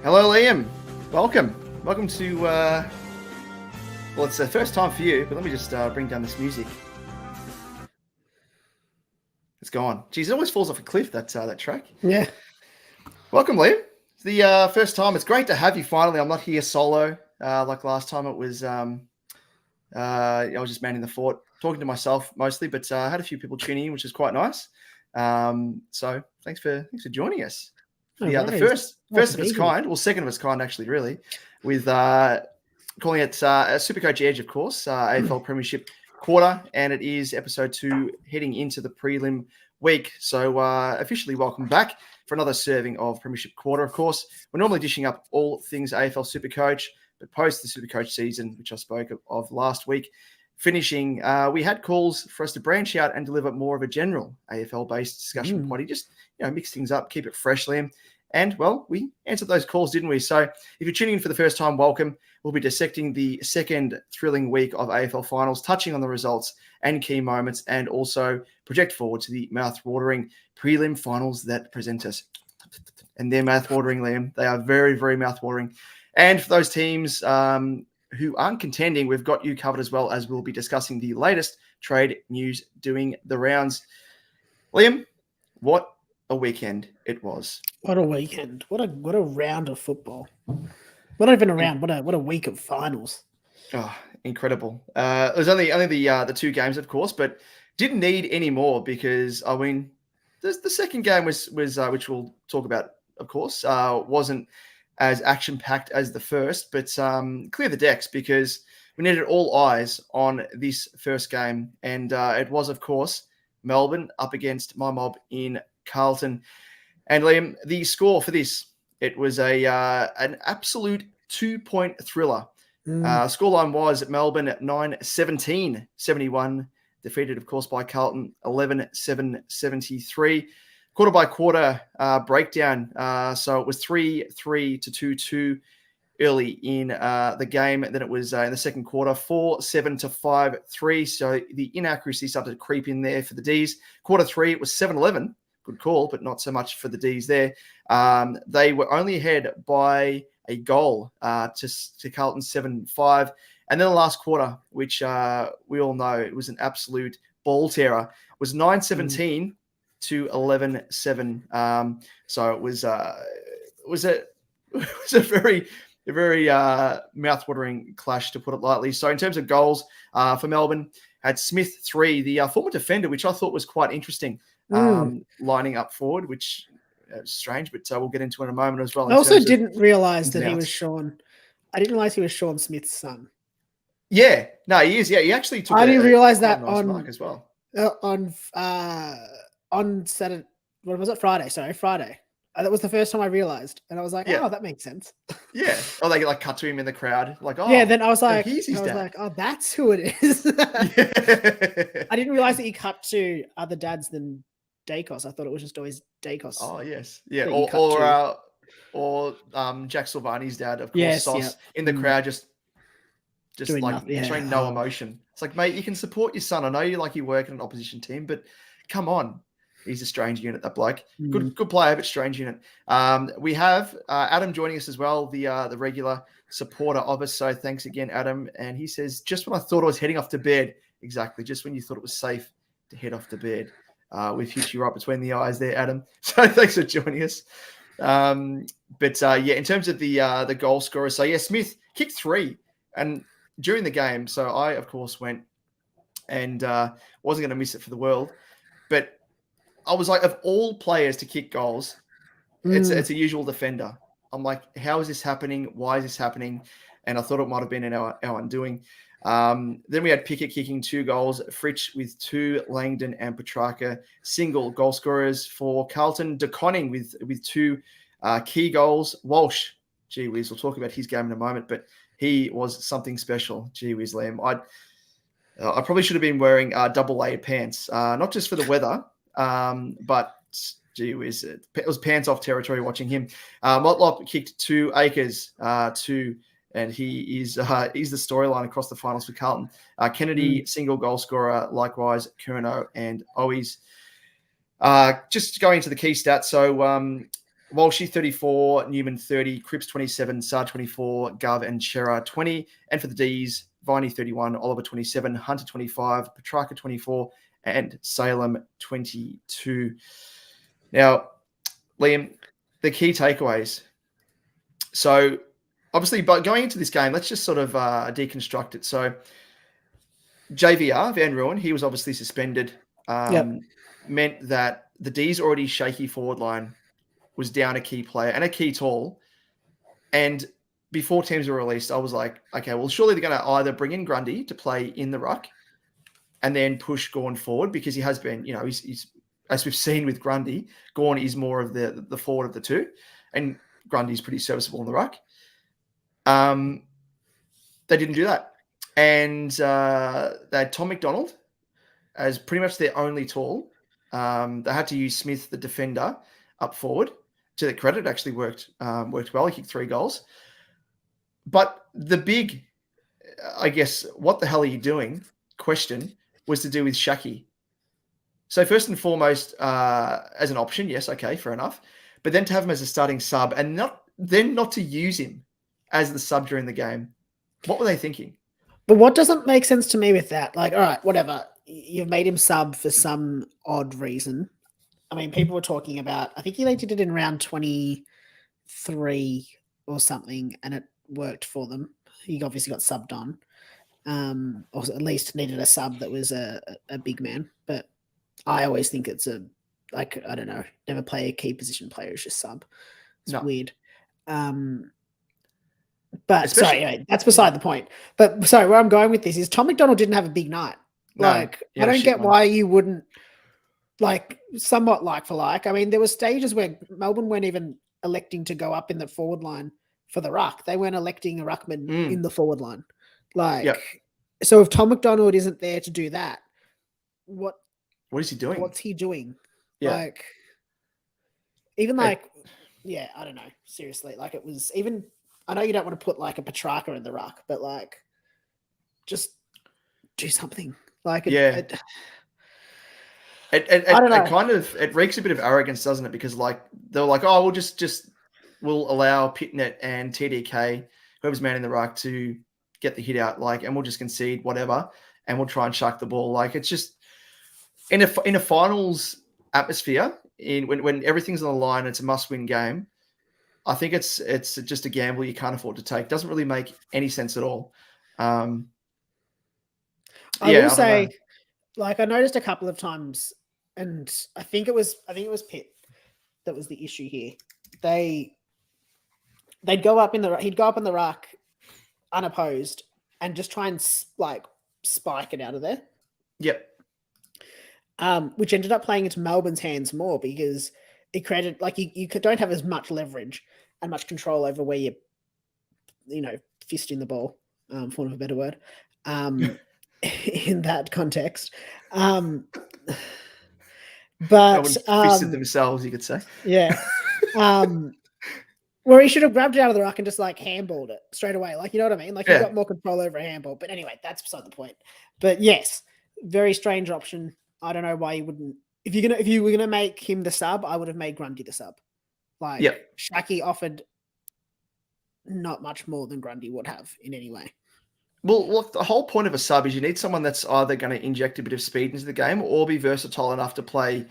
Hello, Liam. Welcome. Welcome to, well, it's the first time for you, but let me just bring down this music. It's gone. Geez, it always falls off a cliff, that track. Yeah. Welcome, Liam. It's the first time. It's great to have you finally. I'm not here solo like last time. It was, I was just manning the fort, talking to myself mostly, but I had a few people tuning in, which is quite nice. So thanks for joining us. The first of its kind, well, second of its kind, actually, really, with calling it SuperCoach Edge, of course, AFL Premiership quarter, and it is episode 2 heading into the prelim week. So officially welcome back for another serving of Premiership quarter, of course. We're normally dishing up all things AFL SuperCoach, but post the SuperCoach season, which I spoke of last week, finishing, we had calls for us to branch out and deliver more of a general AFL-based discussion potty, just mix things up, keep it fresh, Liam. And, well, we answered those calls, didn't we? So if you're tuning in for the first time, welcome. We'll be dissecting the second thrilling week of AFL finals, touching on the results and key moments, and also project forward to the mouth-watering prelim finals that present us. And they're mouth-watering, Liam. They are very, very mouth-watering. And for those teams who aren't contending, we've got you covered as well, as we'll be discussing the latest trade news doing the rounds. Liam, what a weekend it was. What a weekend. What a round of football. Not even a round, what a week of finals. Oh, incredible. It was only the 2 games, of course, but didn't need any more because, I mean, the second game was which we'll talk about, of course, wasn't as action-packed as the first, but clear the decks because we needed all eyes on this first game. And it was, of course, Melbourne up against my mob in Carlton. And Liam, the score for this, it was an absolute 2-point thriller. Scoreline was Melbourne at 9-17-71, defeated, of course, by Carlton 11-7-73. Quarter by quarter breakdown. So it was 3-3 to 2-2 early in the game. Then it was in the second quarter, 4-7 to 5-3. So the inaccuracy started to creep in there for the Ds. Quarter 3, it was 7-11. Good call, but not so much for the Ds there. They were only ahead by a goal to Carlton 7-5. And then the last quarter, which we all know it was an absolute ball terror, was 9-17 to 11-7. So it was a very mouth-watering clash, to put it lightly. So in terms of goals for Melbourne, had Smith 3, the former defender, which I thought was quite interesting. Lining up forward, which is strange, but we'll get into in a moment as well. I also didn't realize that he was Sean. I didn't realize he was Sean Smith's son. Yeah, no, he is. Yeah, he actually took. I didn't realize that nice mark as well. On Saturday. What was it? Friday. Sorry, Friday. That was the first time I realized, and I was like, "Oh, that makes sense." Yeah. Oh, they like cut to him in the crowd, like, "Oh." Yeah. Then I was like, dad. "Oh, that's who it is." Yeah. I didn't realize that he cut to other dads than Dacos. I thought it was just always Dacos. Oh yes, yeah, or Jack Silvani's dad, of course, Sauce in the crowd, just like showing no emotion. It's like, mate, you can support your son. I know you work in an opposition team, but come on, he's a strange unit. That bloke, good player, but strange unit. We have Adam joining us as well, the regular supporter of us. So thanks again, Adam. And he says, just when I thought I was heading off to bed, exactly, just when you thought it was safe to head off to bed. We've hit you right between the eyes there, Adam. So thanks for joining us. In terms of the goal scorer, so Smith kicked 3, and during the game, so I of course went and wasn't going to miss it for the world, but I was like, of all players to kick goals, it's a usual defender. I'm like, how is this happening? Why is this happening? And I thought it might have been in our undoing. Then we had Pickett kicking 2 goals, Fritsch with 2, Langdon and Petrarca single goal scorers for Carlton. De Koning with 2 key goals. Walsh, gee whiz, we'll talk about his game in a moment, but he was something special. Gee whiz, Liam. I probably should have been wearing double layered pants, not just for the weather, but gee whiz, it was pants off territory watching him. Motlop kicked 2, Akers 2. And he's the storyline across the finals for Carlton. Kennedy, single goal scorer, likewise, Curnow and Owies. Just going into the key stats. So Walshy 34, Newman 30, Cripps 27, Sar 24, Gov and Chera 20. And for the Ds, Viney 31, Oliver 27, Hunter 25, Petrarca 24, and Salem 22. Now, Liam, the key takeaways. So, obviously, but going into this game, let's just sort of deconstruct it. So, JVR, Van Ruin, he was obviously suspended. Meant that the D's already shaky forward line was down a key player and a key tall. And before teams were released, I was like, okay, well, surely they're going to either bring in Grundy to play in the ruck and then push Gawn forward, because he has been, he's as we've seen with Grundy, Gawn is more of the forward of the two, and Grundy's pretty serviceable in the ruck. They didn't do that. And they had Tom McDonald as pretty much their only tall. They had to use Smith, the defender, up forward. To their credit, it actually worked well. He kicked 3 goals. But the big, I guess, what the hell are you doing question was to do with Shaki. So first and foremost, as an option, yes, okay, fair enough. But then to have him as a starting sub and not to use him as the sub during the game. What were they thinking? But what doesn't make sense to me with that? Like, all right, whatever. You've made him sub for some odd reason. I mean, people were talking about, I think they did it in round 23 or something, and it worked for them. He obviously got subbed on, or at least needed a sub that was a big man. But I always think it's I don't know, never play a key position player as just sub. It's weird. But sorry, anyway, that's beside the point. But sorry, where I'm going with this is Tom McDonald didn't have a big night. I don't get why you wouldn't, somewhat like for like. I mean, there were stages where Melbourne weren't even electing to go up in the forward line for the ruck. They weren't electing a ruckman in the forward line. So if Tom McDonald isn't there to do that, what is he doing? What's he doing? Yeah. I don't know. Seriously, it was even. I know you don't want to put a Petrarca in the ruck, but just do something. I don't know. It reeks a bit of arrogance, doesn't it? Because they're like, oh, we'll allow Pitnet and TDK, whoever's man in the ruck, to get the hit out, and we'll just concede whatever, and we'll try and shuck the ball. It's just in a finals atmosphere, when everything's on the line, it's a must-win game. I think it's just a gamble you can't afford to take. Doesn't really make any sense at all. I will say, I noticed a couple of times, and I think it was Pitt that was the issue here. He'd go up in the ruck unopposed and just try and spike it out of there. Yep. Which ended up playing into Melbourne's hands more, because it created you don't have as much leverage and much control over where you're, fisting the ball, for want of a better word, in that context. But fisted themselves, you could say. Yeah. Where he should have grabbed it out of the ruck and just handballed it straight away. You know what I mean? He got more control over a handball. But anyway, that's beside the point. But yes, very strange option. I don't know why you wouldn't. If you were gonna make him the sub, I would have made Grundy the sub. Shaki offered not much more than Grundy would have in any way. Well, look, the whole point of a sub is you need someone that's either going to inject a bit of speed into the game or be versatile enough to play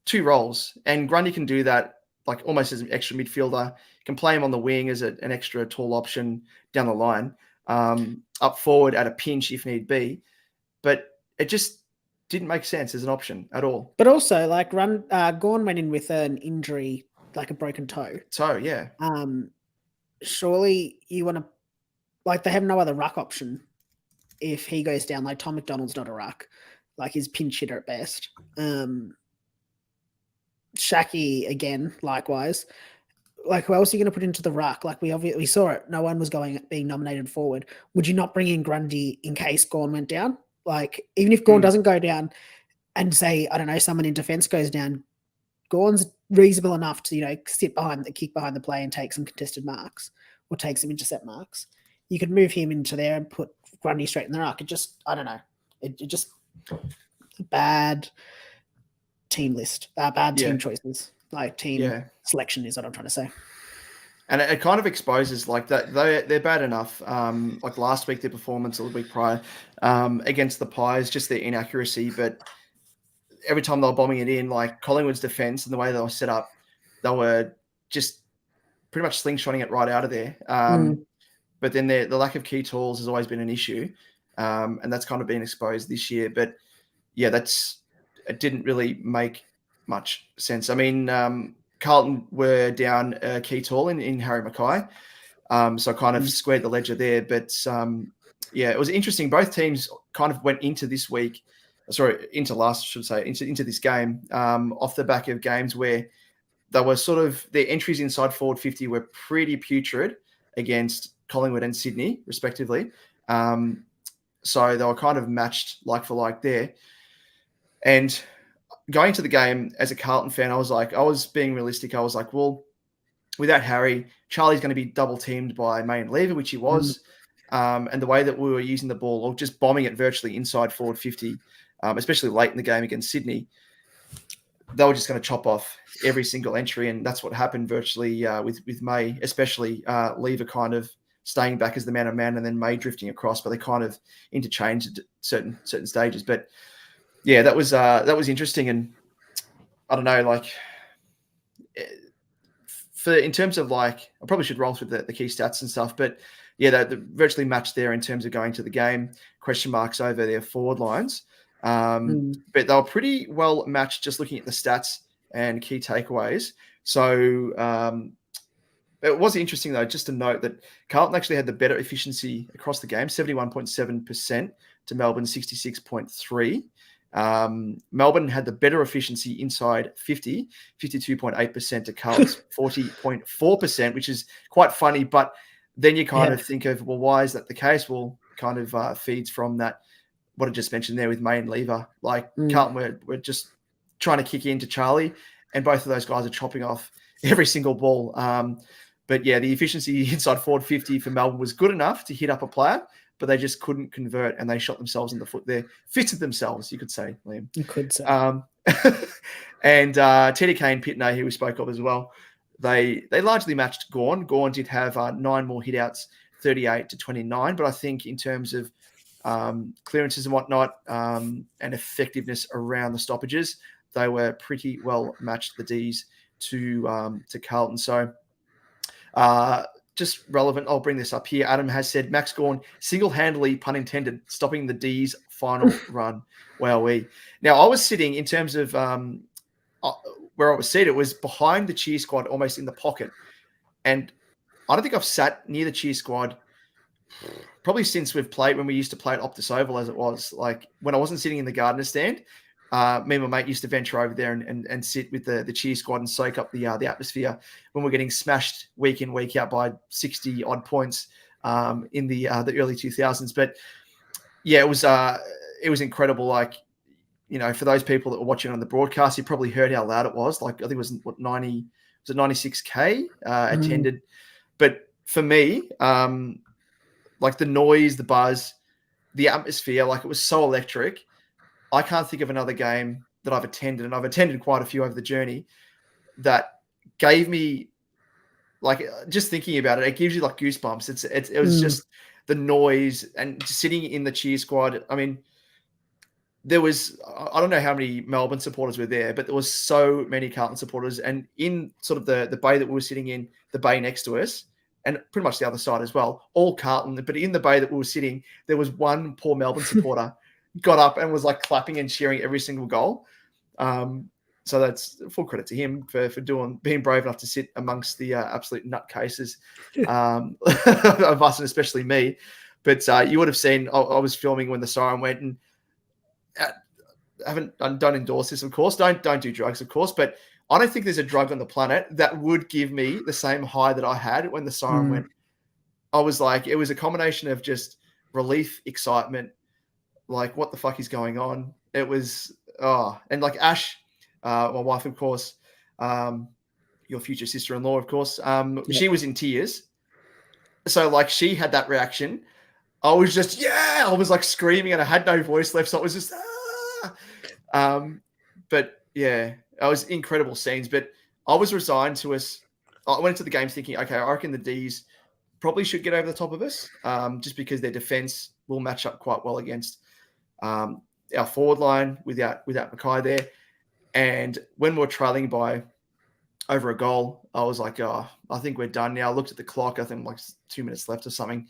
2 roles. And Grundy can do that almost as an extra midfielder. You can play him on the wing as an extra tall option down the line, up forward at a pinch if need be. But it just didn't make sense as an option at all. But also, Gawn went in with an injury, a broken toe. So, yeah. Surely you want to, they have no other ruck option if he goes down. Tom McDonald's not a ruck. He's pinch hitter at best. Shaki, again, likewise. Who else are you going to put into the ruck? We saw it. No one was being nominated forward. Would you not bring in Grundy in case Gawn went down? Even if Gawn doesn't go down and say, I don't know, someone in defense goes down, Gawn's reasonable enough to, kick behind the play and take some contested marks or take some intercept marks. You could move him into there and put Grundy straight in the ruck. I don't know. It just bad team list, bad team choices. like team selection is what I'm trying to say. And it kind of exposes like that they're bad enough. Like last week, their performance or the week prior against the Pies, just their inaccuracy. But every time they were bombing it in, like Collingwood's defense and the way they were set up, they were just pretty much slingshotting it right out of there. But then the lack of key tools has always been an issue. And that's kind of been exposed this year. But yeah, it didn't really make much sense. I mean, Carlton were down a key tool in Harry Mackay. So kind of squared the ledger there. But yeah, it was interesting. Both teams kind of went into this week, into this game off the back of games where they were sort of, their entries inside forward 50 were pretty putrid against Collingwood and Sydney, respectively. So they were kind of matched like for like there. And going to the game as a Carlton fan, I was being realistic. I was like, well, without Harry, Charlie's going to be double teamed by May and Lever, which he was. And the way that we were using the ball, or just bombing it virtually inside forward 50, especially late in the game against Sydney, they were just going to chop off every single entry. And that's what happened virtually with May, especially Lever kind of staying back as the man of man and then May drifting across, but they kind of interchanged at certain stages. But yeah, that was interesting. And I don't know, like in terms of like, I probably should roll through the key stats and stuff, but yeah, they're virtually matched there in terms of going to the game, question marks over their forward lines. But they were pretty well matched just looking at the stats and key takeaways. So it was interesting, though, just to note that Carlton actually had the better efficiency across the game, 71.7% to Melbourne, 66.3%. Melbourne had the better efficiency inside 50, 52.8% to Carlton's 40.4%, which is quite funny. But then you kind of think of, well, why is that the case? Well, kind of feeds from that, what I just mentioned there with May and Lever. Like Carlton were just trying to kick into Charlie, and both of those guys are chopping off every single ball. But yeah, the efficiency inside forward 50 for Melbourne was good enough to hit up a player, but they just couldn't convert, and they shot themselves in the foot there. Fitted themselves, you could say, Liam. You could say. And TDK and Pitney, who we spoke of as well, they largely matched Gawn. Gawn did have 9 more hitouts, 38 to 29. But I think in terms of clearances and whatnot and effectiveness around the stoppages, they were pretty well matched, the Ds, to Carlton. So just relevant, I'll bring this up here. Adam has said Max Gawn single-handedly, pun intended, stopping the D's final run. Wowee. Now, I was sitting in terms of where I was seated, it was behind the cheer squad, almost in the pocket. And I don't think I've sat near the cheer squad probably since when we used to play at Optus Oval, as it was. Like when I wasn't sitting in the Gardener stand, me and my mate used to venture over there and sit with the cheer squad and soak up the atmosphere when we're getting smashed week in, week out by 60 odd points in the early 2000s. But yeah, it was incredible. Like, you know, for those people that were watching on the broadcast, you probably heard how loud it was. Like, I think it was 96K attended. But for me, like the noise, the buzz, the atmosphere, like it was so electric. I can't think of another game that I've attended, and I've attended quite a few over the journey, that gave me, like, just thinking about it, it gives you like goosebumps. It was just the noise and just sitting in the cheer squad. I mean, there was, I don't know how many Melbourne supporters were there, but there was so many Carlton supporters. And in sort of the bay that we were sitting in, the bay next to us, and pretty much the other side as well, all Carlton. But in the bay that we were sitting, there was one poor Melbourne supporter got up and was like clapping and cheering every single goal. So that's full credit to him for being brave enough to sit amongst the absolute nutcases of us, and especially me. But you would have seen, I was filming when the siren went, and don't endorse this, of course. Don't do drugs, of course. But I don't think there's a drug on the planet that would give me the same high that I had when the siren went. I was like, it was a combination of just relief, excitement, like what the fuck is going on? It was, and like Ash, my wife, of course, your future sister-in-law, of course, she was in tears. So like she had that reaction. I was just, I was like screaming and I had no voice left. So it was just, but yeah, it was incredible scenes. But I was resigned to us. I went into the games thinking, okay, I reckon the D's probably should get over the top of us, just because their defense will match up quite well against our forward line without Mackay there. And when we're trailing by over a goal, I was like, oh, I think we're done now. I looked at the clock. I think like 2 minutes left or something.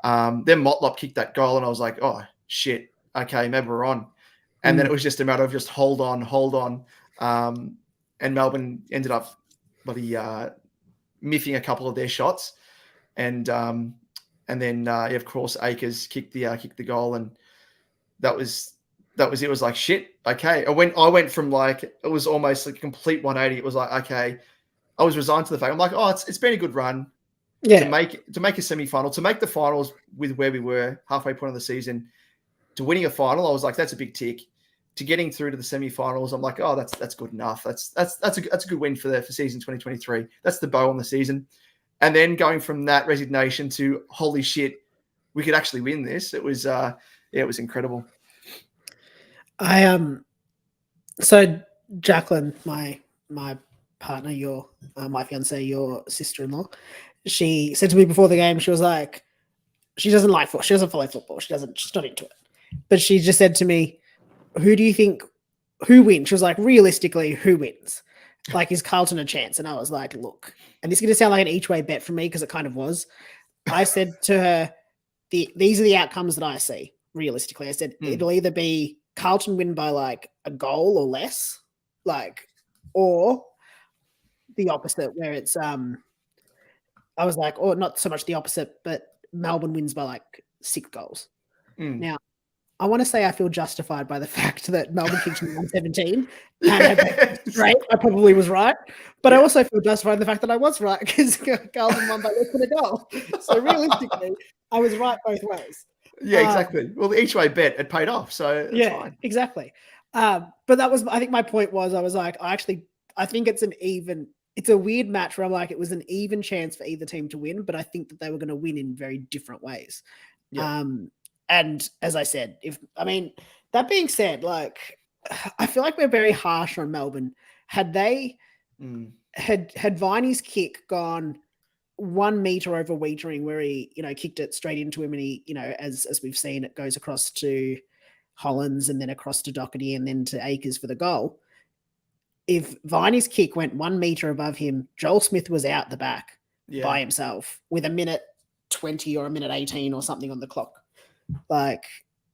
Then Motlop kicked that goal, and I was like, oh, shit. Okay, maybe we're on. And then it was just a matter of just hold on. And Melbourne ended up miffing a couple of their shots. And then of course, Akers kicked the goal, and that was it. It was like, shit, okay. I went from like, it was almost like a complete 180. It was like, okay, I was resigned to the fact. I'm like, oh, it's been a good run. Yeah. To make a semi-final, to make the finals with where we were halfway point of the season, to winning a final, I was like, that's a big tick. To getting through to the semi-finals, I'm like, oh, that's good enough. That's a good win for season 2023. That's the bow on the season. And then going from that resignation to holy shit, we could actually win this. It was it was incredible. So Jacqueline, my partner, your my fiance, your sister-in-law, she said to me before the game, she was like, she doesn't like football. She doesn't follow football. She's not into it. But she just said to me, who do you think, who wins? She was like, realistically, who wins? Like, is Carlton a chance? And I was like, look, and this is going to sound like an each-way bet for me because it kind of was. I said to her, these are the outcomes that I see, realistically. I said, it'll either be Carlton win by like a goal or less, like, or the opposite, where it's, I was like, or not so much the opposite, but Melbourne wins by like 6 goals. Now, I want to say I feel justified by the fact that Melbourne kicked me 117 and straight. I probably was right, but I also feel justified in the fact that I was right because Carlton won by less than a goal. So realistically, I was right both ways. Yeah, exactly. Well, the each way bet, it paid off. So yeah, fine. Exactly. But that was, I think my point was, I was like, I think it's it's a weird match where I'm like, it was an even chance for either team to win, but I think that they were going to win in very different ways. Yeah. And as I said, that being said, like, I feel like we're very harsh on Melbourne. Had they had Viney's kick gone 1 meter over Wiedering, where he, kicked it straight into him, and he, as we've seen, it goes across to Hollins and then across to Doherty and then to Akers for the goal. If Viney's kick went 1 meter above him, Joel Smith was out the back by himself with 1:20 or 1:18 or something on the clock. Like,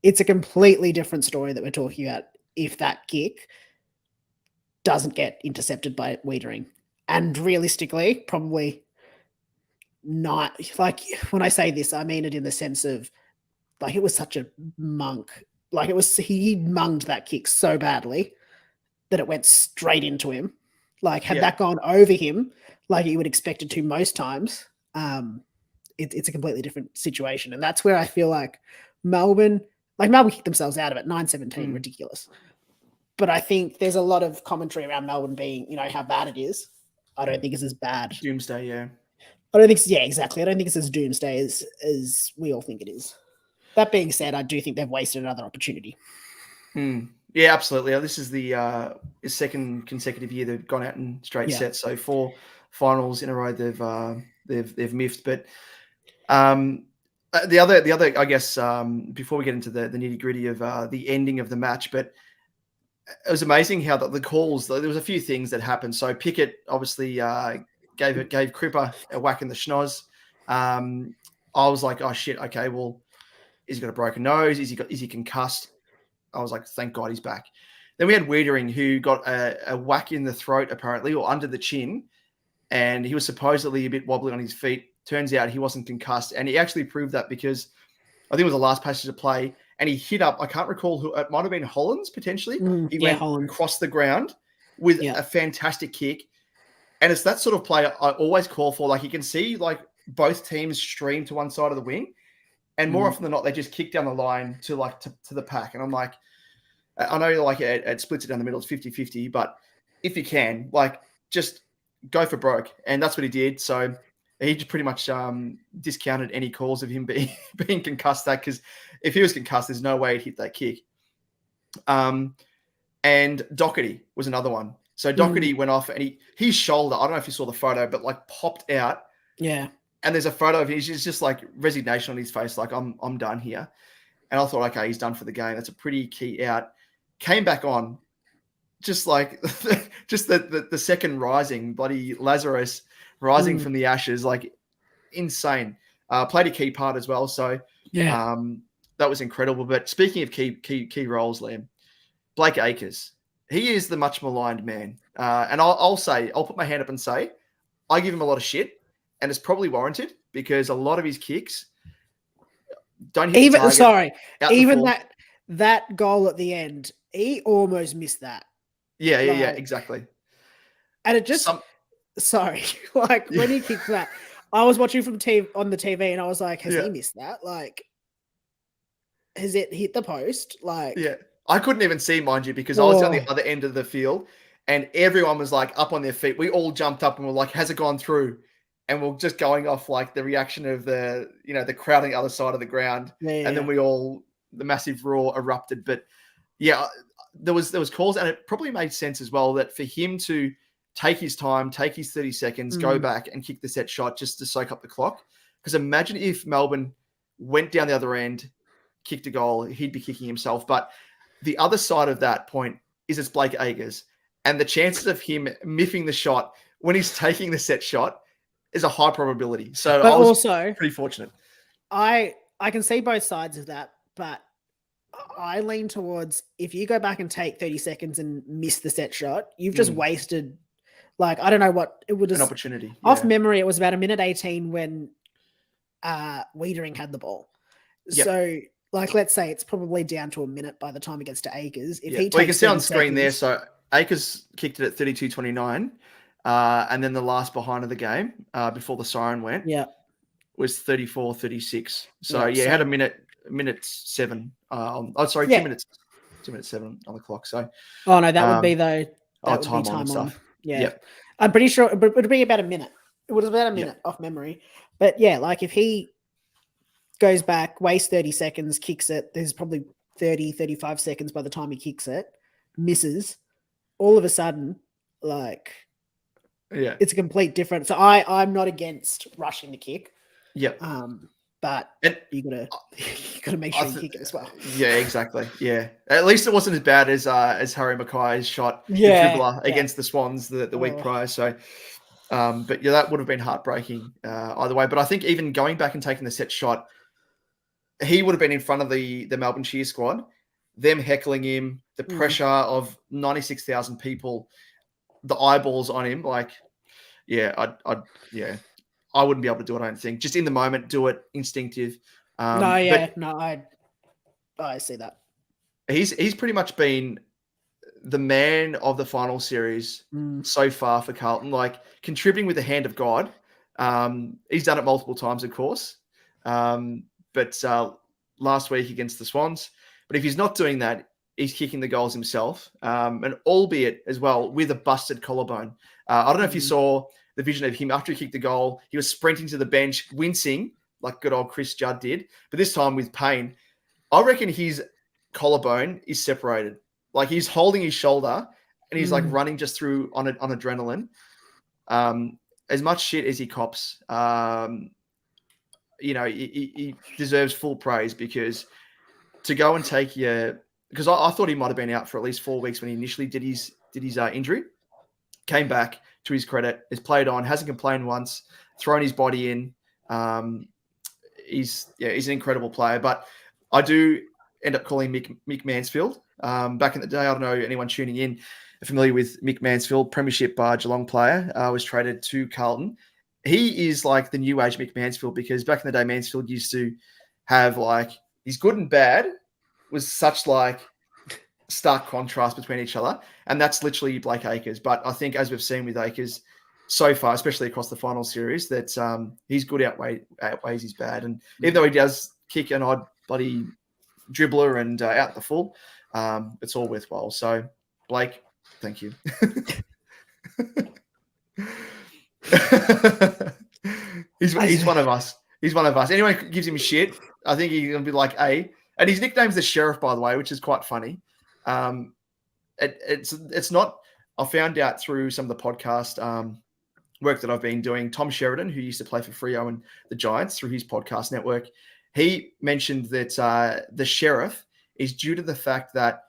it's a completely different story that we're talking about if that kick doesn't get intercepted by Wiedering. And realistically, probably not. Like, when I say this, I mean it in the sense of, like, it was such a monk. Like, he munged that kick so badly that it went straight into him. Like, had that gone over him, like you would expect it to most times, it's a completely different situation. And that's where I feel like Melbourne kicked themselves out of it, 9-17, ridiculous. But I think there's a lot of commentary around Melbourne being, how bad it is. I don't think it's as bad. Doomsday, yeah. I don't think, exactly. I don't think it's as doomsday as we all think it is. That being said, I do think they've wasted another opportunity. Yeah, absolutely. This is the second consecutive year they've gone out in straight sets. So 4 finals in a row they've miffed. But the other, I guess, before we get into the nitty gritty of the ending of the match, but it was amazing how the calls. There was a few things that happened. So Pickett obviously gave Cripper a whack in the schnoz. I was like, oh shit, okay, well, is he got a broken nose? Is he concussed? I was like, thank God he's back. Then we had Wiedering, who got a whack in the throat, apparently, or under the chin, and he was supposedly a bit wobbly on his feet. Turns out he wasn't concussed, and he actually proved that because I think it was the last passage of play, and he hit up, I can't recall who, it might have been Hollins, potentially. He went across the ground with a fantastic kick, and it's that sort of play I always call for. Like, you can see, like, both teams stream to one side of the wing, and more often than not, they just kick down the line to the pack. And I'm like, I know, like, it splits it down the middle, it's 50-50, but if you can, like, just go for broke. And that's what he did. So he just pretty much discounted any calls of him being concussed, that, because if he was concussed, there's no way he'd hit that kick. And Doherty was another one. So Doherty went off and his shoulder, I don't know if you saw the photo, but like popped out. Yeah. And there's a photo of him. He's just like resignation on his face. Like I'm done here. And I thought, okay, he's done for the game. That's a pretty key out. Came back on, just like just the second rising, bloody Lazarus rising from the ashes, like insane. Played a key part as well. So that was incredible. But speaking of key roles, Liam, Blake Acres, he is the much maligned man. And I'll put my hand up and say, I give him a lot of shit, and it's probably warranted because a lot of his kicks don't hit the target. Even that goal at the end, he almost missed that. Yeah, exactly. And it just like when he kicked that, I was watching on the TV and I was like, has he missed that? Like, has it hit the post? Like, yeah, I couldn't even see, mind you, because I was on the other end of the field and everyone was like up on their feet. We all jumped up and were like, has it gone through? And we're just going off like the reaction of the crowd on the other side of the ground. And then the massive roar erupted. But yeah, there was calls, and it probably made sense as well that for him to take his time, take his 30 seconds, go back and kick the set shot just to soak up the clock. Because imagine if Melbourne went down the other end, kicked a goal, he'd be kicking himself. But the other side of that point is it's Blake Acres. And the chances of him miffing the shot when he's taking the set shot is a high probability. So I was also pretty fortunate. I can see both sides of that, but I lean towards if you go back and take 30 seconds and miss the set shot, you've just wasted, like, I don't know what it would. An opportunity. Off memory, it was about 1:18 when Wiedering had the ball. Yep. So, like, let's say it's probably down to a minute by the time it gets to Acres. If he takes you can see on screen there. So Acres kicked it at 32:29. And then the last behind of the game before the siren went was 34:36. So he had a minute 7. 2 minutes 7 on the clock. So that would be though. That time on stuff. Yeah. I'm pretty sure it would be about a minute. It was about a minute off memory. But yeah, like if he goes back, wastes 30 seconds, kicks it, there's probably 35 seconds by the time he kicks it, misses, all of a sudden, like, it's a complete difference. So I'm not against rushing the kick. But you gotta make sure you kick it as well. Yeah, exactly. Yeah. At least it wasn't as bad as Harry Mackay's shot the dribbler against the Swans the week prior. So but that would have been heartbreaking either way. But I think even going back and taking the set shot, he would have been in front of the Melbourne cheer squad, them heckling him, the pressure of 96,000 people, the eyeballs on him, like, I wouldn't be able to do it, I don't think. Just in the moment, do it, instinctive. I see that. He's pretty much been the man of the final series so far for Carlton, like contributing with the hand of God. He's done it multiple times, of course. But last week against the Swans. But if he's not doing that, he's kicking the goals himself, and albeit as well with a busted collarbone. I don't know if you saw the vision of him after he kicked the goal. He was sprinting to the bench, wincing like good old Chris Judd did, but this time with pain. I reckon his collarbone is separated. Like he's holding his shoulder and he's like running just through on adrenaline. As much shit as he cops, he deserves full praise because to go and take because I thought he might have been out for at least 4 weeks when he initially did his injury. Came back, to his credit, has played on, hasn't complained once, thrown his body in. He's an incredible player. But I do end up calling Mick Mansfield. Back in the day, I don't know anyone tuning in familiar with Mick Mansfield, Premiership Geelong player, was traded to Carlton. He is like the new age Mick Mansfield because back in the day, Mansfield used to have like his good and bad was such like stark contrast between each other. And that's literally Blake Acres. But I think as we've seen with Acres so far, especially across the final series, that his good outweighs his bad. And even though he does kick an odd bloody dribbler and out the full, it's all worthwhile. So Blake, thank you. He's one of us. He's one of us. Anyone who gives him shit, I think he's going to be like A. And his nickname's the Sheriff, by the way, which is quite funny. It's not. I found out through some of the podcast work that I've been doing. Tom Sheridan, who used to play for Freo and the Giants, through his podcast network, he mentioned that the Sheriff is due to the fact that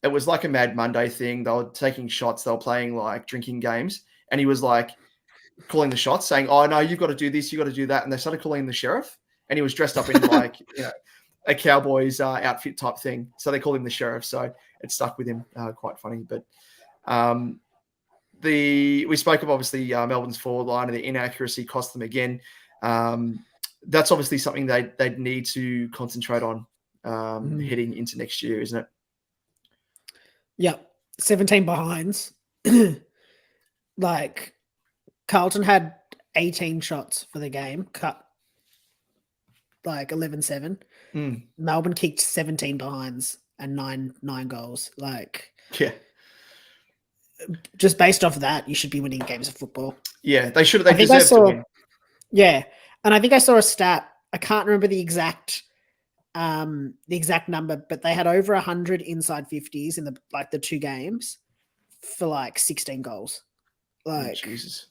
it was like a Mad Monday thing. They were taking shots. They were playing like drinking games. And he was like calling the shots, saying, oh, no, you've got to do this, you've got to do that. And they started calling him the Sheriff. And he was dressed up in like, a Cowboys outfit type thing. So they called him the Sheriff. So it stuck with him. Quite funny. But we spoke of obviously Melbourne's forward line and the inaccuracy cost them again. That's obviously something they'd need to concentrate on heading into next year, isn't it? Yeah, 17 behinds. Like Carlton had 18 shots for the game, cut like 11-7. Melbourne kicked 17 behinds and nine goals. Like, yeah, just based off of that, you should be winning games of football. Yeah, they should. They deserve to win. Yeah, and I think I saw a stat. I can't remember the exact number, but they had over 100 inside 50s in the 2 games for like 16 goals. Like, Jesus.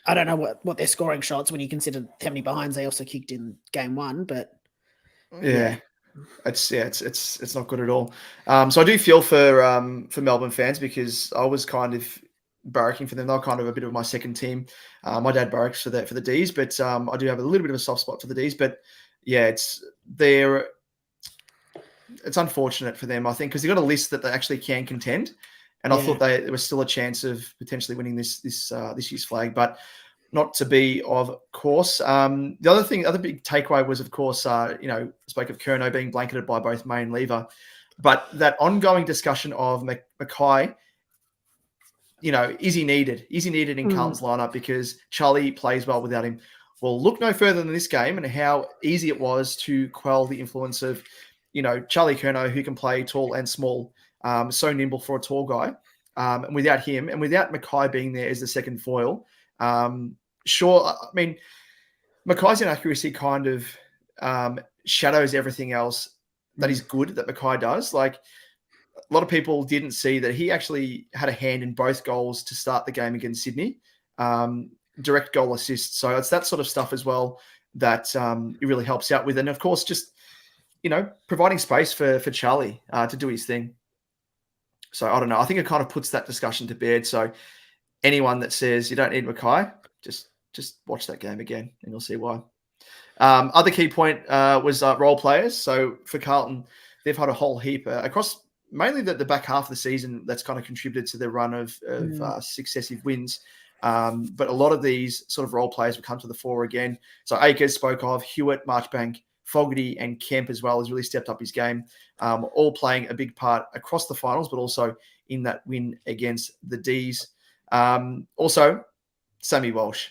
I don't know what they're scoring shots when you consider how many behinds they also kicked in game 1, but yeah. It's not good at all. So I do feel for Melbourne fans, because I was kind of barracking for them. They're kind of a bit of my second team. My dad barracks for the D's, but I do have a little bit of a soft spot for the D's. But yeah, it's unfortunate for them, I think, because they've got a list that they actually can contend, and I thought there was still a chance of potentially winning this year's flag, but not to be, of course. The other big takeaway was, of course, spoke of Curnow being blanketed by both May and Lever, but that ongoing discussion of Mackay, is he needed? Is he needed in Carlton's lineup because Charlie plays well without him? Well, look no further than this game and how easy it was to quell the influence of, Charlie Curnow, who can play tall and small, so nimble for a tall guy. And without him and without Mackay being there as the second foil, sure, I mean, Mackay's inaccuracy kind of shadows everything else that is good that Mackay does. Like, a lot of people didn't see that he actually had a hand in both goals to start the game against Sydney, direct goal assists. So it's that sort of stuff as well that it really helps out with. And of course, just, providing space for Charlie to do his thing. So I don't know. I think it kind of puts that discussion to bed. So anyone that says you don't need Mackay, just watch that game again and you'll see why. Other key point was role players. So for Carlton, they've had a whole heap across mainly the back half of the season that's kind of contributed to their run of successive wins. But a lot of these sort of role players will come to the fore again. So Akers spoke of, Hewitt, Marchbank, Fogarty and Kemp as well has really stepped up his game, all playing a big part across the finals, but also in that win against the D's. Also, Sammy Walsh,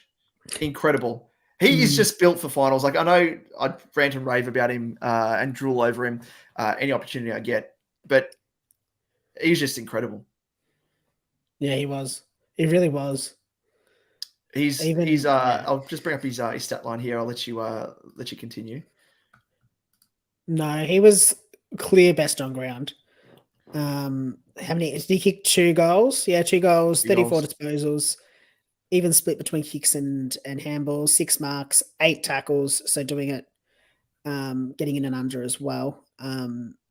incredible. He is just built for finals. Like, I know I rant and rave about him and drool over him any opportunity I get, but he's just incredible. Yeah, he was. He really was. I'll just bring up his stat line here. I'll let you continue. No, he was clear best on ground. How many? Did he kick 2 goals? Yeah, 2 goals, 34 disposals, even split between kicks and handballs, 6 marks, 8 tackles. So doing it, getting in and under as well,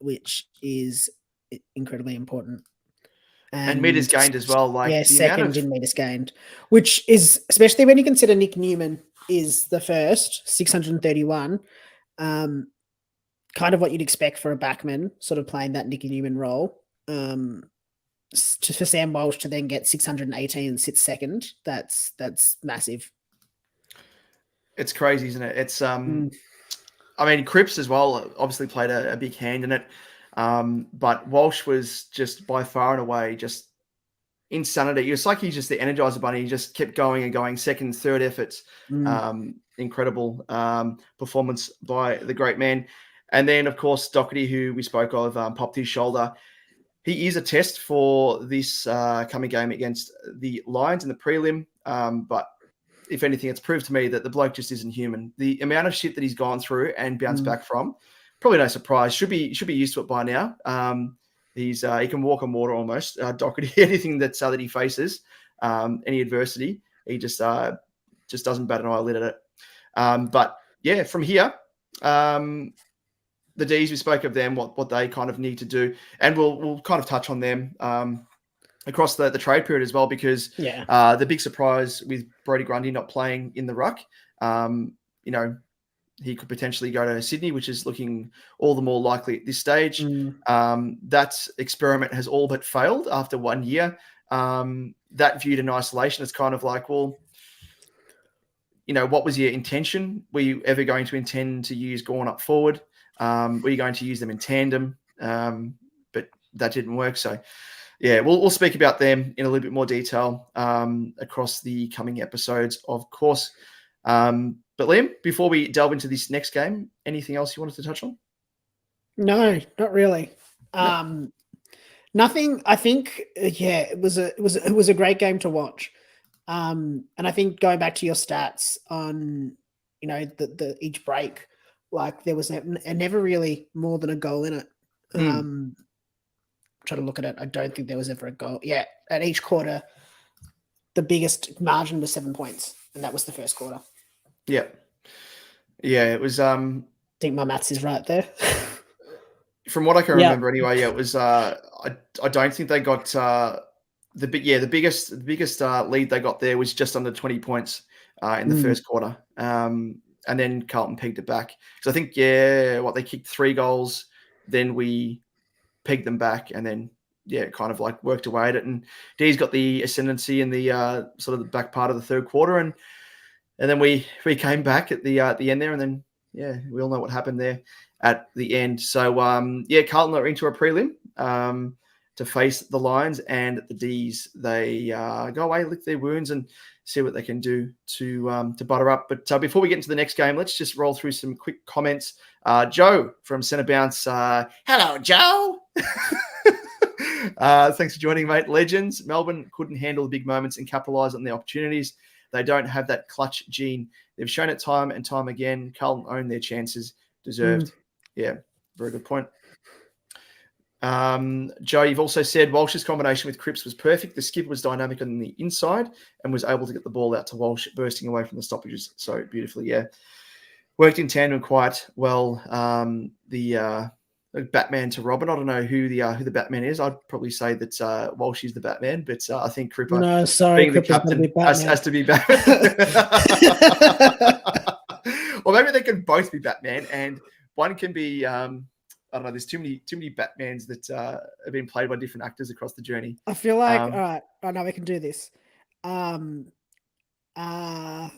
which is incredibly important. And meters gained as well. Like, second in meters gained, which is, especially when you consider Nick Newman is the first, 631. Kind of what you'd expect for a backman, sort of playing that Nicky Newman role. For Sam Walsh to then get 618 and sit second, that's massive. It's crazy, isn't it? It's I mean, Cripps as well obviously played a big hand in it. But Walsh was just by far and away just insanity. It was like he's just the Energizer Bunny. He just kept going and going, second, third efforts. Incredible performance by the great man. And then, of course, Doherty, who we spoke of, popped his shoulder. He is a test for this coming game against the Lions in the prelim. But if anything, it's proved to me that the bloke just isn't human. The amount of shit that he's gone through and bounced back from, probably no surprise. Should be used to it by now. he can walk on water almost. Doherty, anything that he faces, any adversity, he just doesn't bat an eyelid at it. But yeah, from here, the Ds, we spoke of them, what they kind of need to do, and we'll kind of touch on them across the trade period as well, because the big surprise with Brodie Grundy not playing in the ruck, he could potentially go to Sydney, which is looking all the more likely at this stage. That experiment has all but failed after 1 year. That viewed in isolation, it's kind of like, well, what was your intention? Were you ever going to intend to use Gawn up forward? Were you going to use them in tandem? But that didn't work. So, yeah, we'll speak about them in a little bit more detail across the coming episodes, of course. But Liam, before we delve into this next game, anything else you wanted to touch on? No, not really. No. Nothing. I think, it was a great game to watch. And I think going back to your stats on, the each break, like there was never really more than a goal in it. Try to look at it. I don't think there was ever a goal. Yeah, at each quarter, the biggest margin was 7 points, and that was the first quarter. Yeah. It was. I think my maths is right there. From what I can remember, anyway, it was. I don't think they got the biggest lead they got there was just under 20 points in the first quarter, and then Carlton pegged it back. So I think they kicked 3 goals, then we pegged them back, and then kind of like worked away at it. And D's got the ascendancy in the sort of the back part of the third quarter, and then we came back at the end there, and then we all know what happened there at the end. So Carlton are into a prelim to face the Lions, and the D's they go away, lick their wounds, and see what they can do to butter up. But before we get into the next game, let's just roll through some quick comments. Joe from Centre Bounce. Hello, Joe. Thanks for joining, mate. Legends. Melbourne couldn't handle the big moments and capitalise on the opportunities. They don't have that clutch gene. They've shown it time and time again. Carlton own their chances. Deserved. Yeah, very good point. Joe, you've also said Walsh's combination with Cripps was perfect. The skipper was dynamic on the inside and was able to get the ball out to Walsh, bursting away from the stoppages so beautifully. Yeah, worked in tandem quite well. The Batman to Robin. I don't know who the Batman is. I'd probably say that Walsh is the Batman, but I think Cripper, being the captain, has to be Batman. Or maybe they can both be Batman, and one can be. I don't know. There's too many Batmans that have been played by different actors across the journey. I feel like all right. Oh no, we can do this. Ben Affleck.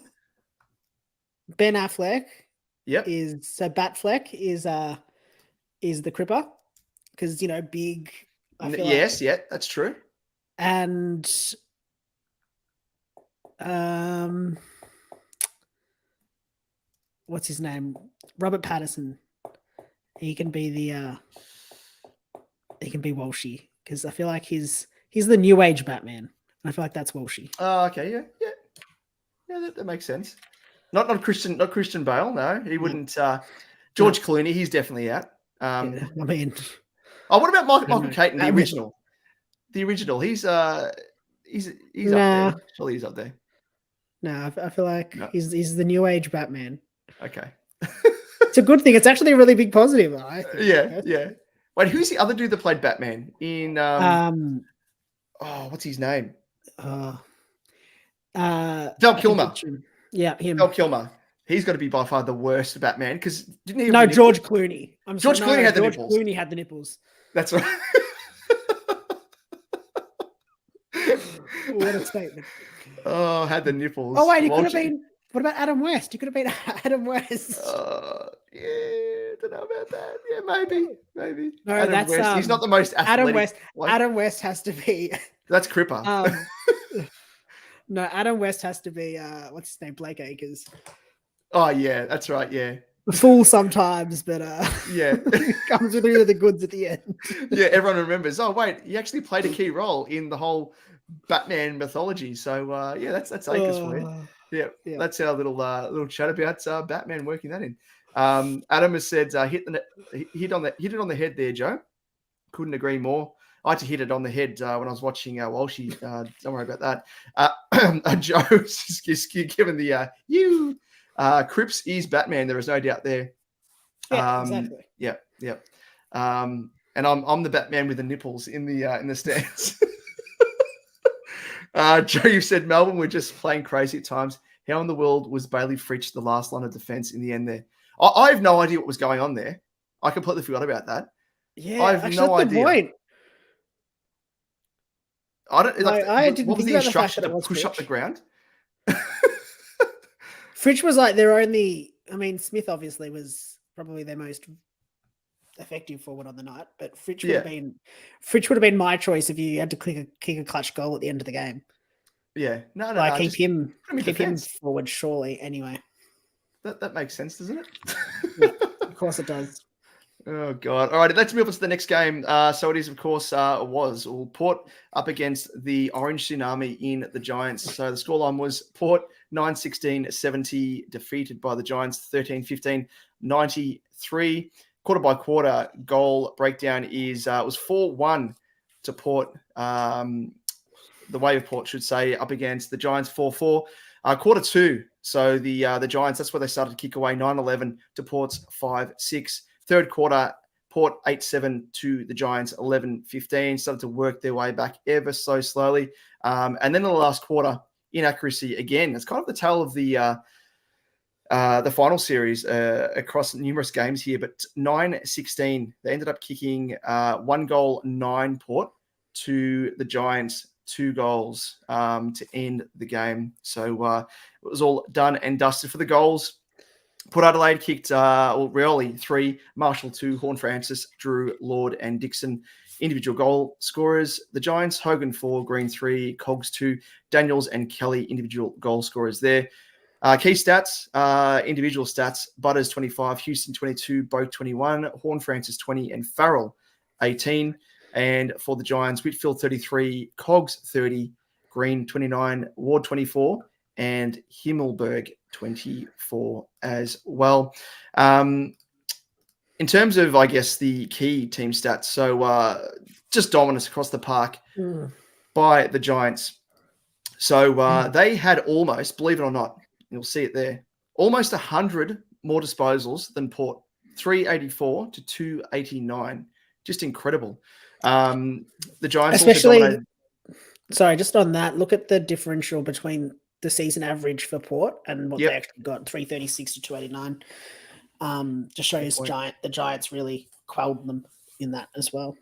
Yep. Batfleck is the Cripper, because big. Yes, that's true. And what's his name? Robert Pattinson. He can be Walshy, because I feel like he's the new age Batman. I feel like that's Walshy. Oh, okay, yeah, that makes sense. Not Christian Bale, no, he wouldn't. George Clooney, he's definitely out. What about Michael Caton, the original? The original, he's up there. Surely he's up there. No, I feel like he's the new age Batman. Okay. It's a good thing. It's actually a really big positive, I think. Yeah. Wait, who's the other dude that played Batman in? What's his name? Val Kilmer. Yeah, him. Val Kilmer. He's got to be by far the worst Batman, because didn't he? No, George Clooney. George Clooney had the nipples. Clooney had the nipples. That's right. What a statement. Oh, had the nipples. Oh wait, he could have been. What about Adam West? He could have been Adam West. Don't know about that. Yeah, maybe. No, Adam West. He's not the most athletic. Adam West has to be. That's Cripper. No, Adam West has to be. What's his name? Blake Acres. Oh yeah, that's right. Yeah. Fool sometimes, but comes with the goods at the end. Yeah, everyone remembers. Oh wait, he actually played a key role in the whole Batman mythology. So that's Acres for you. Yeah, that's our little chat about Batman working that in. Adam has said hit it on the head there, Joe. Couldn't agree more. I had to hit it on the head when I was watching Walshy. Don't worry about that. Joe's just given the Cripps is Batman. There is no doubt there. Yeah, exactly. Yeah. And I'm the Batman with the nipples in the stands. Joe, you said Melbourne were just playing crazy at times. How in the world was Bailey Fritsch the last line of defense in the end there? I have no idea what was going on there. I completely forgot about that. Yeah, I have no idea. Point. I don't. I didn't what was think the about the fact instruction that it to was push Fritsch. up the ground? Fritsch was like their only. I mean, Smith obviously was probably their most effective forward on the night, but Fritsch would have been my choice if you had to kick a clutch goal at the end of the game. Yeah, no. Keep him forward, surely. Anyway, that makes sense, doesn't it? Yeah, of course it does. Oh God! All right, let's move on to the next game. So it is, of course, Port up against the Orange Tsunami in the Giants. So the scoreline was Port 9-16-70, defeated by the Giants 13-15, 93. Quarter by quarter goal breakdown is it was 4-1 to Port. The way of Port should say, up against the Giants 4-4. Quarter two, so the Giants, that's where they started to kick away, 9-11 to Port's 5-6. Third quarter, Port 8-7 to the Giants 11-15. Started to work their way back ever so slowly. And then in the last quarter, inaccuracy again. It's kind of the tale of the final series across numerous games here, but 9-16. They ended up kicking 1 goal, 9 Port to the Giants, 2 goals to end the game. So it was all done and dusted for the goals. Port Adelaide kicked Rioli 3, Marshall 2, Horne-Francis, Drew, Lord, and Dixon individual goal scorers. The Giants, Hogan 4, Green 3, Cogs 2, Daniels and Kelly individual goal scorers there. Key stats, individual stats, Butters 25, Houston 22, Boat 21, Horne-Francis 20, and Farrell 18. And for the Giants, Whitfield 33, Cogs 30, Green 29, Ward 24, and Himmelberg 24 as well. In terms of, I guess, the key team stats, so just dominance across the park by the Giants. So they had almost, believe it or not, you'll see it there, almost 100 more disposals than Port, 384 to 289. Just incredible. The Giants especially, also sorry, just on that, look at the differential between the season average for Port and what they actually got, 336 to 289. Just shows the Giants really quelled them in that as well.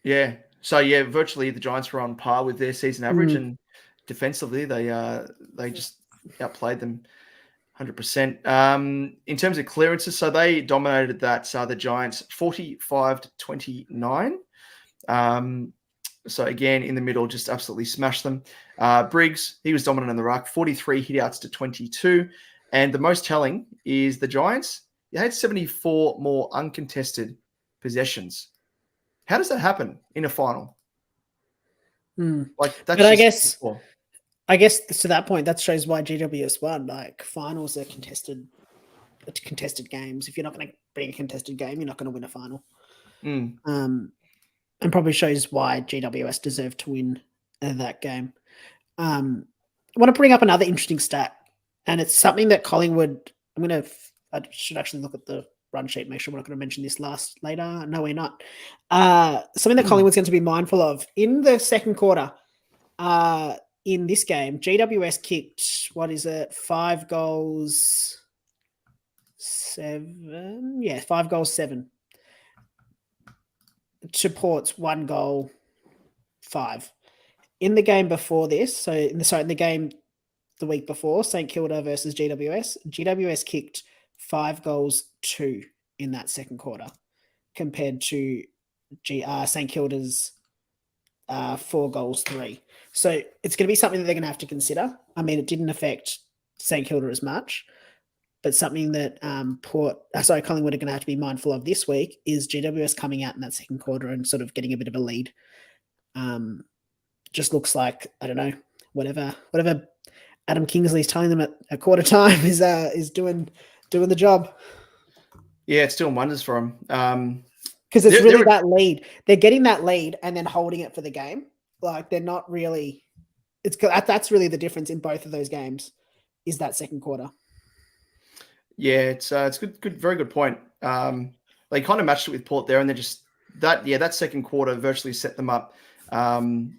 Yeah. So virtually the Giants were on par with their season average, and defensively they just outplayed them 100%. In terms of clearances, so they dominated that. The Giants 45 to 29. So again, in the middle, just absolutely smashed them. Briggs, he was dominant in the ruck, 43 hitouts to 22. And the most telling is the Giants, they had 74 more uncontested possessions. How does that happen in a final? Like, but I guess to that point, that shows why GWS won. Like, finals are contested games. If you're not going to bring a contested game, you're not going to win a final. And probably shows why GWS deserved to win that game. I want to bring up another interesting stat, and it's something that Collingwood. I should actually look at the run sheet, make sure we're not going to mention this later. No, we're not. Something that Collingwood's going to be mindful of in the second quarter. In this game, GWS kicked 5 goals, 7. Yeah, 5 goals, 7. To Port's 1 goal, 5. In the game before this, in the game the week before, St Kilda versus GWS kicked 5 goals, 2 in that second quarter, compared to St Kilda's 4 goals, 3. So it's going to be something that they're going to have to consider. I mean, it didn't affect St Kilda as much, but something that Collingwood are going to have to be mindful of this week is GWS coming out in that second quarter and sort of getting a bit of a lead. Just looks like, I don't know, whatever Adam Kingsley's telling them at quarter time is doing the job. Yeah, it's doing wonders for him. Because it's really that lead. They're getting that lead and then holding it for the game. Like they're not really. That's really the difference in both of those games. Is that second quarter? Yeah, it's good, very good point. They kind of matched it with Port there, and they're just that second quarter virtually set them up. And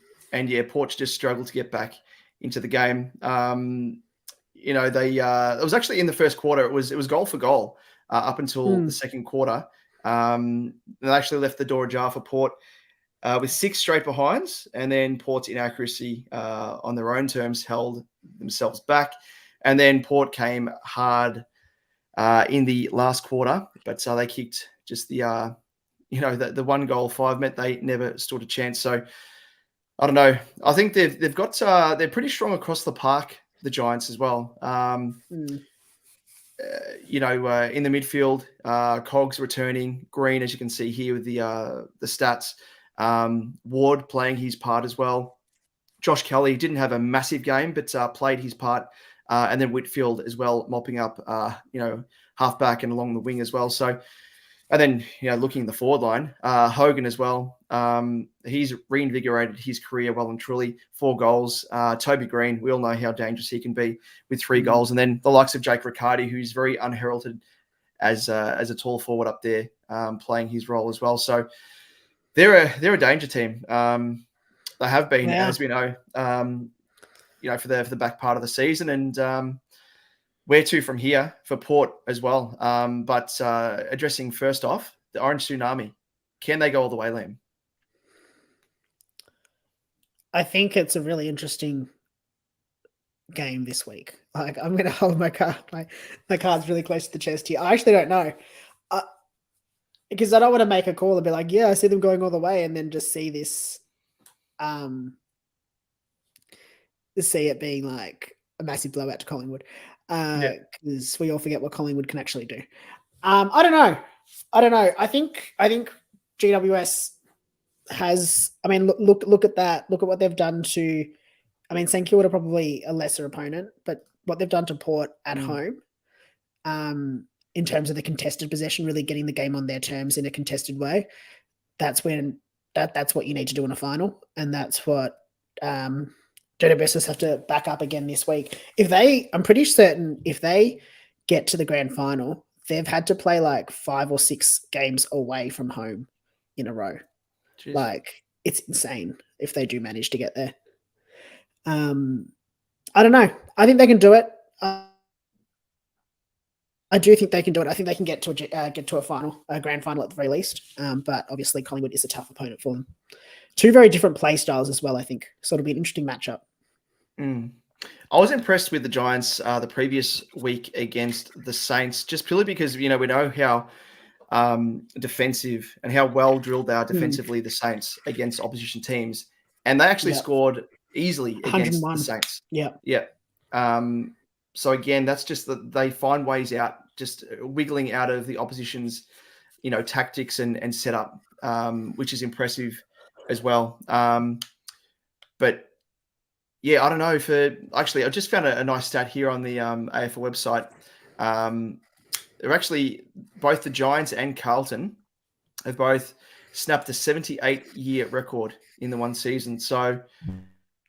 Port just struggled to get back into the game. It was actually in the first quarter. It was goal for goal up until the second quarter. They actually left the door ajar for Port with 6 straight behinds, and then Port's inaccuracy on their own terms held themselves back, and then Port came hard in the last quarter, but they kicked just the 1 goal 5 meant they never stood a chance. So I don't know. I think they've got they're pretty strong across the park, the Giants as well. In the midfield, Cogs returning, Green, as you can see here with the stats. Ward playing his part as well. Josh Kelly didn't have a massive game, but played his part. And then Whitfield as well, mopping up, halfback and along the wing as well. So, and then, looking at the forward line, Hogan as well. He's reinvigorated his career well and truly. 4 goals. Toby Green, we all know how dangerous he can be with 3 goals. And then the likes of Jake Riccardi, who's very unheralded as a tall forward up there, playing his role as well. So they're a danger team. They have been, as we know, for the back part of the season, and where to from here for Port as well. But addressing first off the Orange Tsunami, can they go all the way, Liam? I think it's a really interesting game this week. Like I'm going to hold my card. My card's really close to the chest here. I actually don't know. Because I don't want to make a call and be like, yeah, I see them going all the way, and then just see this, see it being like a massive blowout to Collingwood. Because we all forget what Collingwood can actually do. I don't know. I think GWS has. I mean, look at that. Look at what they've done to. I mean, St Kilda probably a lesser opponent, but what they've done to Port at home. In terms of the contested possession, really getting the game on their terms in a contested way. That's when that's what you need to do in a final. And that's what GWS have to back up again this week. I'm pretty certain if they get to the grand final, they've had to play like 5 or 6 games away from home in a row. Jeez. Like it's insane if they do manage to get there. I don't know. I think they can do it. I do think they can do it. I think they can get to a final, a grand final at the very least. But obviously Collingwood is a tough opponent for them. 2 very different play styles as well, I think. So it'll be an interesting matchup. I was impressed with the Giants the previous week against the Saints, just purely because, we know how defensive and how well drilled they are defensively, the Saints, against opposition teams. And they actually scored easily against the Saints. Yeah. So again, that's just that they find ways out, just wiggling out of the opposition's, tactics and setup, which is impressive as well. But yeah, I don't know I just found a nice stat here on the AFL website. They're actually both the Giants and Carlton have both snapped a 78-year record in the one season. So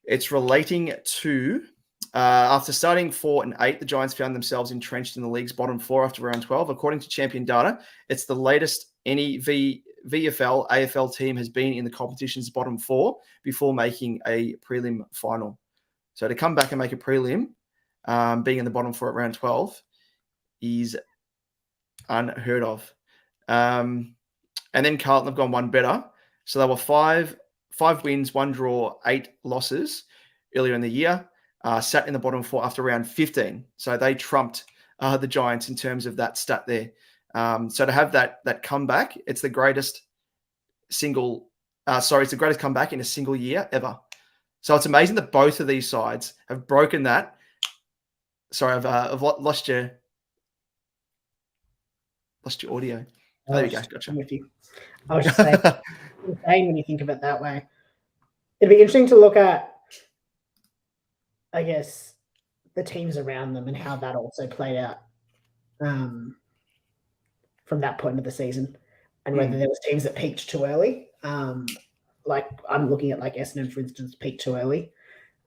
it's relating to after starting 4 and 8, the Giants found themselves entrenched in the league's bottom 4 after round 12. According to Champion Data, it's the latest any VFL, AFL team has been in the competition's bottom 4 before making a prelim final. So to come back and make a prelim, being in the bottom 4 at round 12, is unheard of. And then Carlton have gone one better. So they were 5 wins, 1 draw, 8 losses earlier in the year. Sat in the bottom 4 after round 15. So they trumped the Giants in terms of that stat there. So to have that comeback, it's the greatest comeback in a single year ever. So it's amazing that both of these sides have broken that. Sorry, I've lost your audio. Oh, there you go. Gotcha. I'm with you. I was just saying, when you think of it that way, it'd be interesting to look at, I guess, the teams around them and how that also played out from that point of the season. and whether there was teams that peaked too early. Like I'm looking at like Essendon, for instance, peaked too early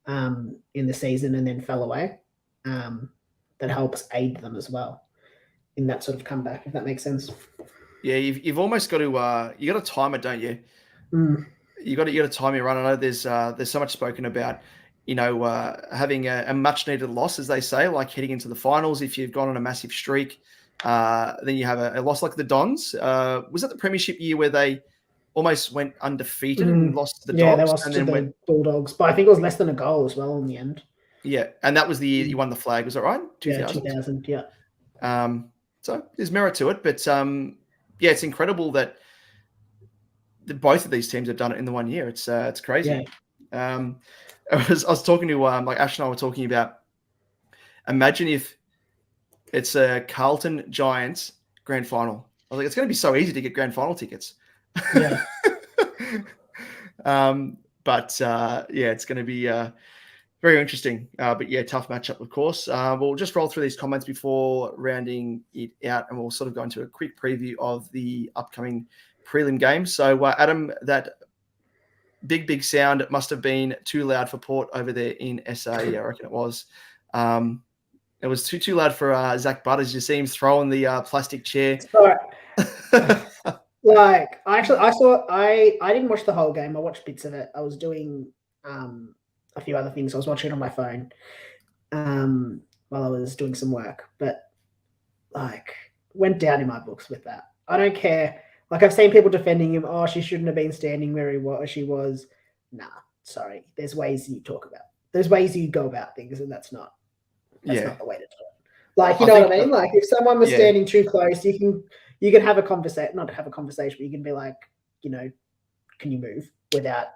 in the season and then fell away. That helps aid them as well in that sort of comeback, if that makes sense. Yeah, you've almost got to you got to time it, don't you? You got to time your run. I know there's so much spoken about, having a much needed loss, as they say, like heading into the finals. If you've gone on a massive streak, then you have a loss like the Dons. Was that the Premiership year where they almost went undefeated and lost to the Dogs? Yeah, they lost to the Bulldogs, but I think it was less than a goal as well in the end. Yeah, and that was the year you won the flag. Was that right? 2000? Yeah, 2000, yeah. So there's merit to it, but yeah, it's incredible that both of these teams have done it in the 1 year. It's crazy. Yeah. I was talking to like Ash and I were talking about. Imagine if it's a Carlton Giants grand final. I was like, it's going to be so easy to get grand final tickets. Yeah. But yeah, it's going to be very interesting. But yeah, tough matchup, of course. We'll just roll through these comments before rounding it out, and we'll sort of go into a quick preview of the upcoming prelim game. So, Adam, that big sound must have been too loud for Port over there in SCE. I reckon it was. It was too loud for Zach Butters. You see him throwing the plastic chair. Like, I didn't watch the whole game. I watched bits of it. I was doing a few other things. I was watching it on my phone while I was doing some work, but like went down in my books with that. I don't care. Like, I've seen people defending him. Oh, she shouldn't have been standing where she was. Nah, sorry. There's ways you talk about. There's ways you go about things, and that's not the way to do it. Like, you know what I mean? Like, if someone was standing too close, you can have a conversation. Not have a conversation, but you can be like, can you move without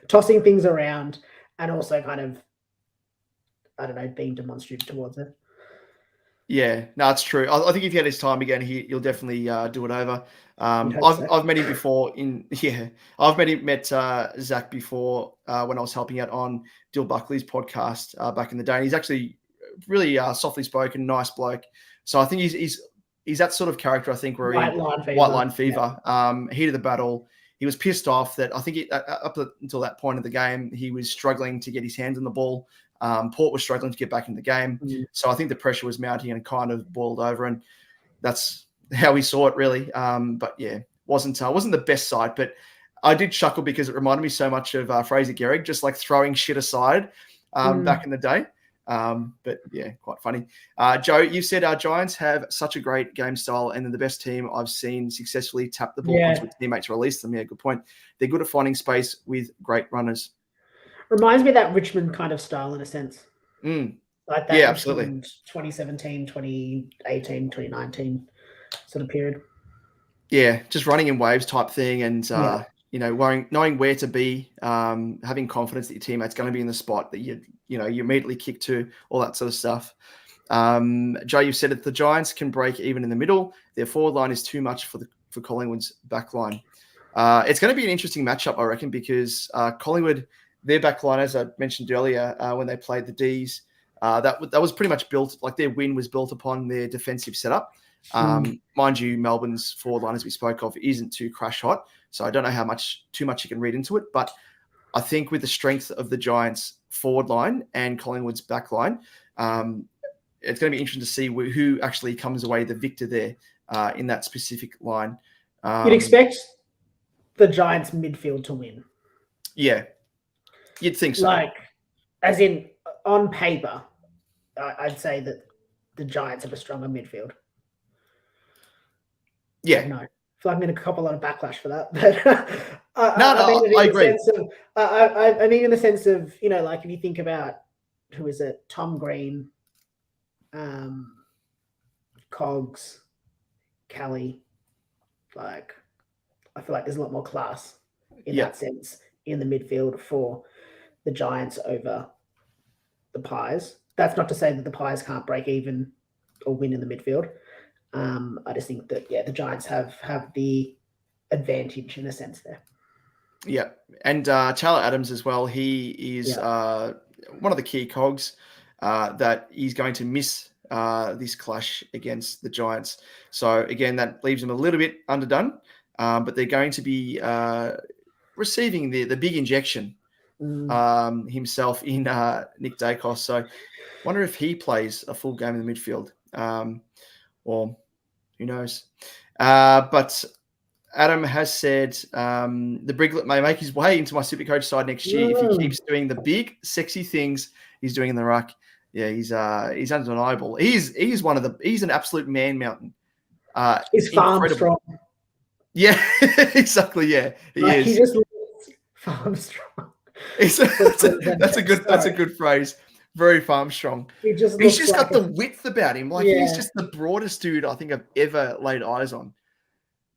tossing things around, and also kind of, I don't know, being demonstrative towards it. Yeah, no, it's true. I think if he had his time again, he'll definitely do it over. I've met him before I've met Zach before when I was helping out on Dill Buckley's podcast back in the day. And he's actually really softly spoken, nice bloke. So I think he's that sort of character. I think we're white line fever. Heat of the battle. He was pissed off that I think up until that point of the game, he was struggling to get his hands on the ball. Port was struggling to get back in the game. So I think the pressure was mounting and kind of boiled over, and that's how we saw it really. But yeah, wasn't the best side, but I did chuckle because it reminded me so much of Fraser Gehrig, just like throwing shit aside back in the day. But yeah, quite funny. Joe, you said our Giants have such a great game style, and they're the best team I've seen successfully tap the ball onto a teammate to release them. Yeah, good point. They're good at finding space with great runners. Reminds me of that Richmond kind of style in a sense. Like that absolutely. 2017, 2018, 2019 sort of period. Yeah, just running in waves type thing, and knowing where to be, having confidence that your teammate's going to be in the spot that you immediately kick to, all that sort of stuff. Joe, you've said it. The Giants can break even in the middle. Their forward line is too much for Collingwood's back line. It's going to be an interesting matchup, I reckon, because Collingwood, their back line, as I mentioned earlier, when they played the Ds, that was pretty much built, like their win was built upon their defensive setup. Mind you, Melbourne's forward line, as we spoke of, isn't too crash hot. So I don't know too much you can read into it. But I think with the strength of the Giants' forward line and Collingwood's back line, it's going to be interesting to see who actually comes away the victor there in that specific line. You'd expect the Giants' midfield to win. Yeah. You'd think so. Like, as in, on paper, I'd say that the Giants have a stronger midfield. Yeah. No. I feel like I'm going to cop a lot of backlash for that. But I agree. I mean, in the sense of, like if you think about, who is it? Tom Green, Cogs, Kelly. Like, I feel like there's a lot more class in that sense in the midfield for the Giants over the Pies. That's not to say that the Pies can't break even or win in the midfield. I just think that, the Giants have the advantage in a sense there. Yeah. And Tyler Adams as well. He is one of the key cogs that he's going to miss this clash against the Giants. So again, that leaves them a little bit underdone, but they're going to be receiving the big injection himself in Nick Dacos. So wonder if he plays a full game in the midfield, or who knows. But Adam has said the Briglet may make his way into my SuperCoach side next year if he keeps doing the big, sexy things he's doing in the ruck. Yeah, he's undeniable. He's an absolute man mountain. He's farm strong. Yeah, exactly. Yeah, he is. He just looks farm strong. That's a good phrase. Very farm strong. He's just got the width about him. Like he's just the broadest dude I think I've ever laid eyes on.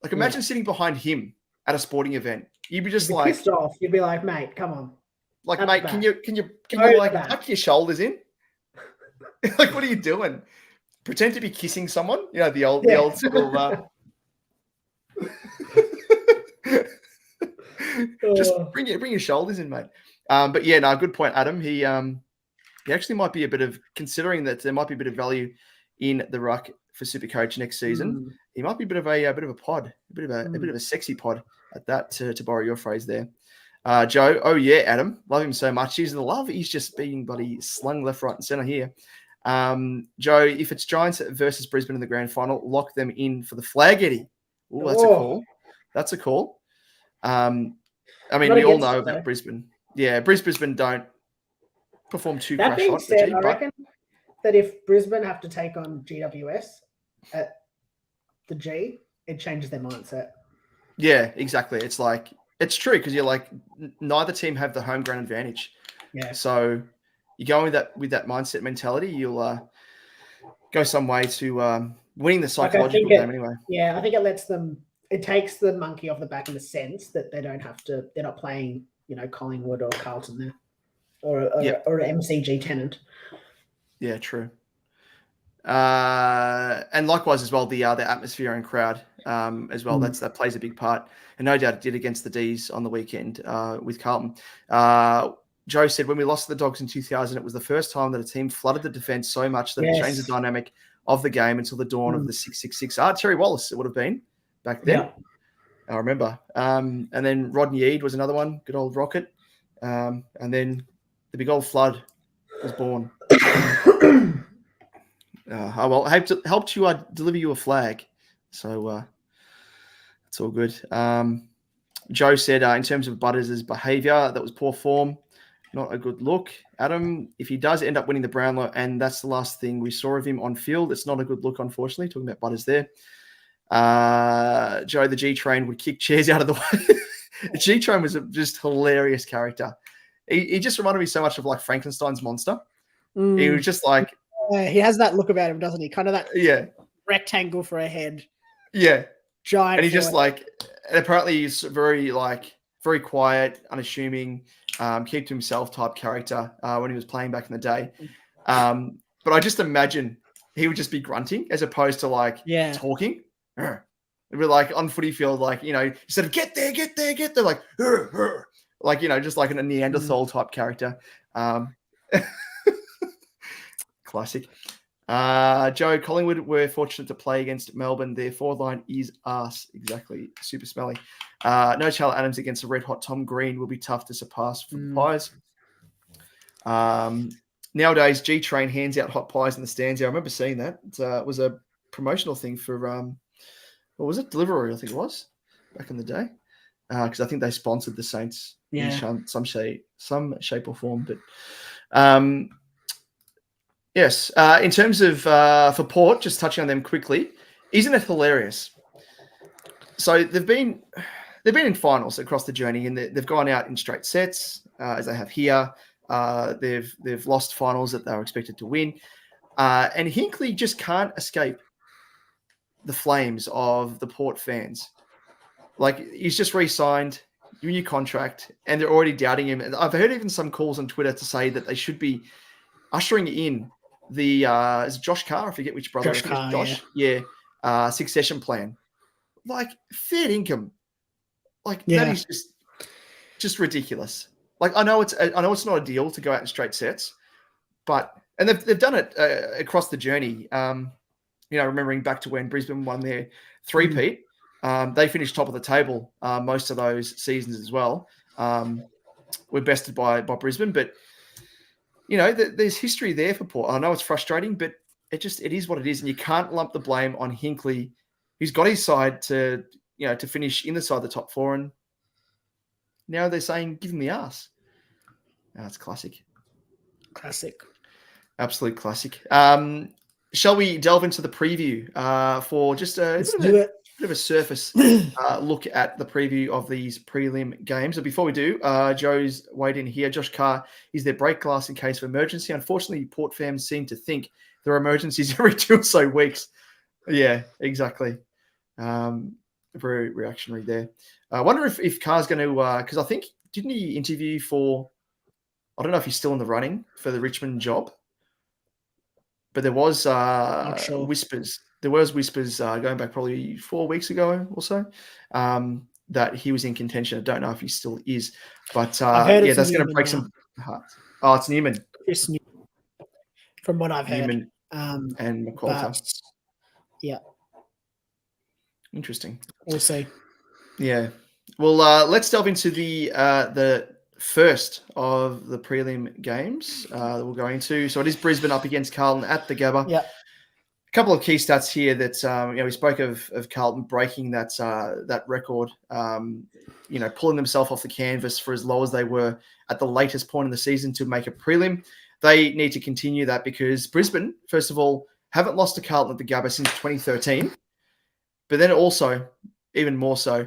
Like imagine sitting behind him at a sporting event. You'd be just like pissed off. You'd be like, mate, come on. Like, mate, can you like tuck your shoulders in? Like, what are you doing? Pretend to be kissing someone? You know, the old school. Just bring your shoulders in, mate. But yeah, no, good point, Adam. He actually might be considering that there might be a bit of value in the ruck for SuperCoach next season. He might be a bit of a pod, a bit of a sexy pod at that, to borrow your phrase there. Joe, oh yeah, Adam, love him so much. He's just being bloody slung left, right, and center here. Joe, if it's Giants versus Brisbane in the grand final, lock them in for the flag, Eddie. Oh, that's a call. That's a call. I mean, we all know about Brisbane. Yeah, Brisbane don't perform too crash hot. That being said, I reckon that if Brisbane have to take on GWS at the G, it changes their mindset. Yeah, exactly. It's like, it's true because you're like, neither team have the home ground advantage. Yeah. So you go with that mindset mentality, you'll go some way to winning the psychological game anyway. Yeah, I think it takes the monkey off the back in the sense that they're not playing, Collingwood or Carlton there or an MCG tenant. Yeah, true. And likewise as well, the atmosphere and crowd as well. That plays a big part, and no doubt it did against the D's on the weekend with Carlton. Joe said when we lost to the Dogs in 2000, it was the first time that a team flooded the defense so much that it changed the dynamic of the game until the dawn of the 666. Terry Wallace, it would have been back then. Yeah. I remember. And then Rodney Eade was another one, good old Rocket. And then the big old flood was born. Well, I helped you deliver you a flag. So it's all good. Joe said, in terms of Butters' behaviour, that was poor form. Not a good look. Adam, if he does end up winning the Brownlow, and that's the last thing we saw of him on field, it's not a good look, unfortunately. Talking about Butters there. Joe, the G-Train would kick chairs out of the way. The G-Train was a just hilarious character. He just reminded me so much of like Frankenstein's monster. He was just like... he has that look about him, doesn't he? Kind of that rectangle for a head. Yeah. Giant. And he just like... And apparently he's very quiet, unassuming, keep to himself type character when he was playing back in the day. But I just imagine he would just be grunting as opposed to talking. It'd be like on footy field, like, instead of get there, like, like, just like a Neanderthal type character. Classic. Joe, Collingwood were fortunate to play against Melbourne. Their forward line is arse. Exactly. Super smelly. No Charlotte Adams against a red hot Tom Green will be tough to surpass for the Pies. Nowadays, G-Train hands out hot pies in the stands. Yeah, I remember seeing that. It was a promotional thing for, what was it? Deliveroo, I think it was, back in the day. Because I think they sponsored the Saints in some shape or form. But yes, in terms of for Port, just touching on them quickly, isn't it hilarious? So they've been in finals across the journey, and they've gone out in straight sets, as they have here. They've lost finals that they were expected to win, and Hinkley just can't escape the flames of the Port fans. Like, he's just re-signed, new contract, and they're already doubting him. And I've heard even some calls on Twitter to say that they should be ushering in the is it Josh Carr? I forget which brother. Josh. Yeah. Succession plan. Like, fair income. Like, that is just ridiculous. Like, I know it's not a deal to go out in straight sets, but And they've done it across the journey. Remembering back to when Brisbane won their three-peat, they finished top of the table most of those seasons as well. We're bested by Brisbane, but there's history there for Port. I know it's frustrating, but it is what it is, and you can't lump the blame on Hinkley, who's got his side to finish inside the top four, and now they're saying give him the arse. That's classic. Classic. Absolute classic. Shall we delve into the preview for just a bit of a surface look at the preview of these prelim games? And before we do, Joe's weighed in here. Josh Carr is their break glass in case of emergency. Unfortunately, Port fans seem to think there are emergencies every 2 or so weeks. Yeah, exactly. Very reactionary there. I wonder if Carr's going to, because I think, didn't he interview for, I don't know if he's still in the running for the Richmond job, but there was whispers. There was whispers going back probably 4 weeks ago or so that he was in contention. I don't know if he still is, but that's going to break some hearts. Oh, it's Newman. Chris Newman, from what I've heard. Newman and McQualter. Yeah. Interesting. We'll see. Yeah. Well, let's delve into the first of the prelim games that we'll go into. So it is Brisbane up against Carlton at the Gabba. Yeah. A couple of key stats here that we spoke of Carlton breaking that record. Pulling themselves off the canvas for as low as they were at the latest point in the season to make a prelim. They need to continue that because Brisbane, first of all, haven't lost to Carlton at the Gabba since 2013. But then also, even more so,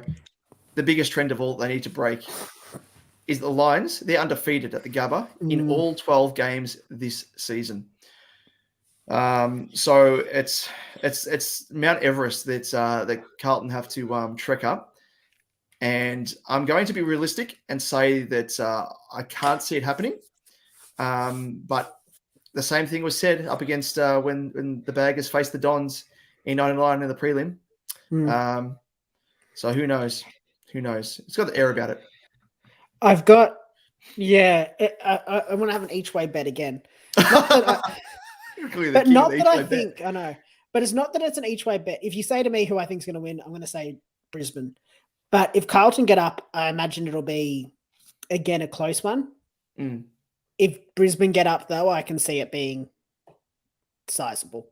the biggest trend of all they need to break is the Lions. They're undefeated at the Gabba in all 12 games this season. So it's Mount Everest that Carlton have to trek up. And I'm going to be realistic and say that I can't see it happening. But the same thing was said up against when the Baggers faced the Dons in 99 in the prelim. So who knows? Who knows? It's got the air about it. I've got, I want to have an each way bet again. But not that I think, I know, but it's not that it's an each way bet. If you say to me who I think is going to win, I'm going to say Brisbane. But if Carlton get up, I imagine it'll be, again, a close one. If Brisbane get up, though, I can see it being sizable.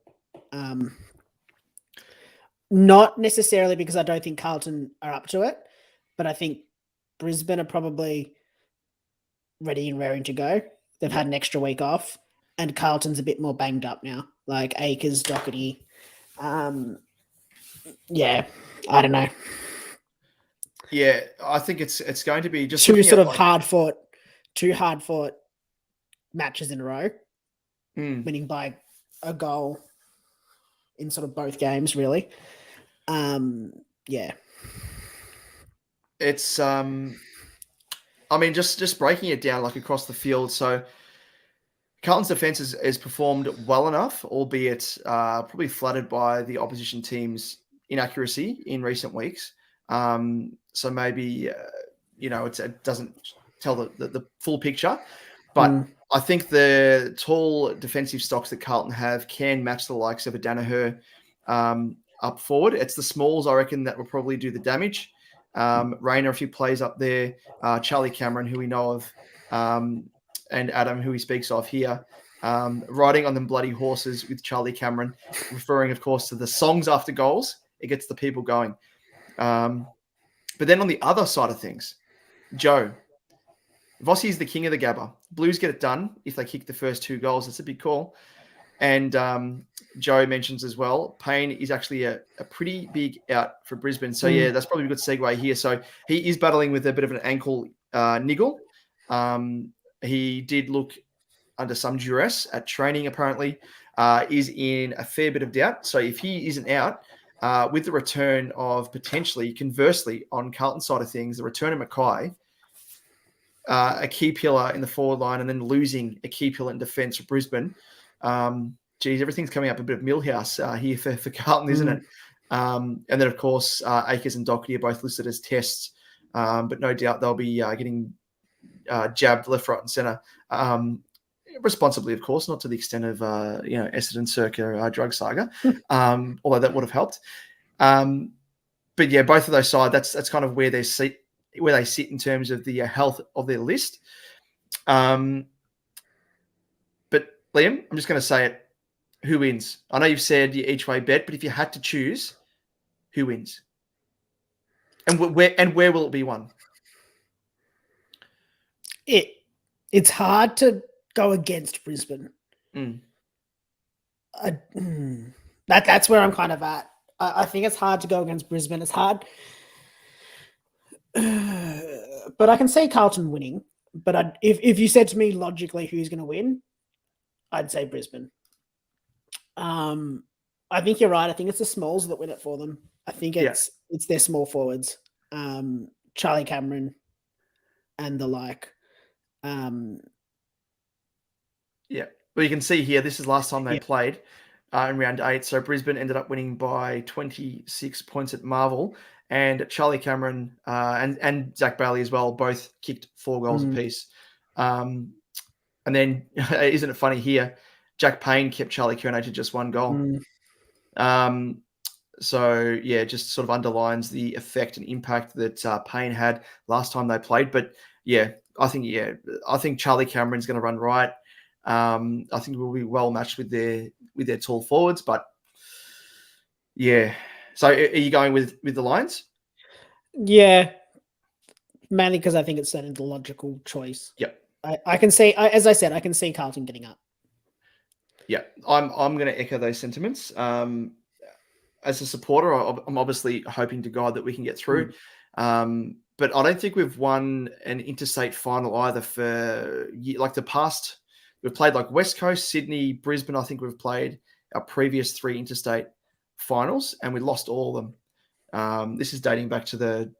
Not necessarily because I don't think Carlton are up to it, but I think Brisbane are probably ready and raring to go. They've had an extra week off, and Carlton's a bit more banged up now, like Akers, Doherty. I don't know. Yeah, I think it's going to be just two hard fought matches in a row, winning by a goal in sort of both games, really. It's just breaking it down like across the field. So Carlton's defense is performed well enough, albeit probably flooded by the opposition team's inaccuracy in recent weeks. So maybe it doesn't tell the full picture, but I think the tall defensive stocks that Carlton have can match the likes of a Danaher up forward. It's the smalls, I reckon, that will probably do the damage. Rayner, if he plays up there, Charlie Cameron, who we know of, and Adam, who he speaks of here, riding on them bloody horses with Charlie Cameron, referring, of course, to the songs after goals. It gets the people going. But then on the other side of things, Joe, Vossi is the king of the Gabba. Blues get it done if they kick the first 2 goals. It's a big call. And Joe mentions as well, Payne is actually a pretty big out for Brisbane. So, that's probably a good segue here. So, he is battling with a bit of an ankle niggle. He did look under some duress at training, apparently, is in a fair bit of doubt. So, if he isn't out, with the return of potentially, conversely, on Carlton's side of things, the return of Mackay, a key pillar in the forward line, and then losing a key pillar in defence for Brisbane. Everything's coming up a bit of Millhouse here for Carlton, isn't it? And then, of course, Akers and Doherty are both listed as tests, but no doubt they'll be getting jabbed left, right, and centre responsibly, of course, not to the extent of Essendon circa drug saga, although that would have helped. But yeah, both of those sides, that's kind of where they sit in terms of the health of their list. But Liam, I'm just going to say it. Who wins? I know you've said your each way bet, but if you had to choose, who wins? And where will it be won? It's hard to go against Brisbane. That's where I'm kind of at. I think it's hard to go against Brisbane. It's hard. But I can see Carlton winning. But if you said to me logically who's going to win, I'd say Brisbane. I think you're right. I think it's the smalls that win it for them. I think it's their small forwards, Charlie Cameron, and the like. Yeah. Well, you can see here, this is last time they played in round 8. So Brisbane ended up winning by 26 points at Marvel, and Charlie Cameron and Zach Bailey as well both kicked 4 goals apiece. And then, isn't it funny here? Jack Payne kept Charlie Curnow to just 1 goal. So, yeah, just sort of underlines the effect and impact that Payne had last time they played. But, yeah, I think Charlie Cameron's going to run right. I think we'll be well matched with their tall forwards. But, yeah. So, are you going with the Lions? Yeah. Mainly because I think it's certainly the logical choice. Yep. I can see, as I said, I can see Carlton getting up. Yeah, I'm going to echo those sentiments. As a supporter, I'm obviously hoping to God that we can get through. But I don't think we've won an interstate final either for like the past. We've played like West Coast, Sydney, Brisbane. I think we've played our previous 3 interstate finals, and we lost all of them. This is dating back to the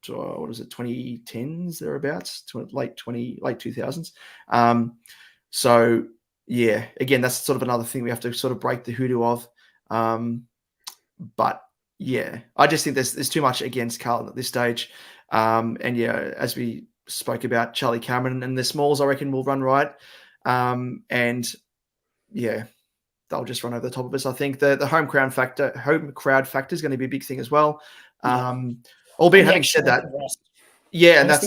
2010s thereabouts, to late 2000s. So. Yeah, again, that's sort of another thing we have to sort of break the hoodoo of. But yeah, I just think there's too much against Carlton at this stage. And yeah, as we spoke about, Charlie Cameron and the smalls, I reckon, will run right. And yeah, they'll just run over the top of us. I think the home crowd factor is going to be a big thing as well. Albeit having said that. Yeah, and that's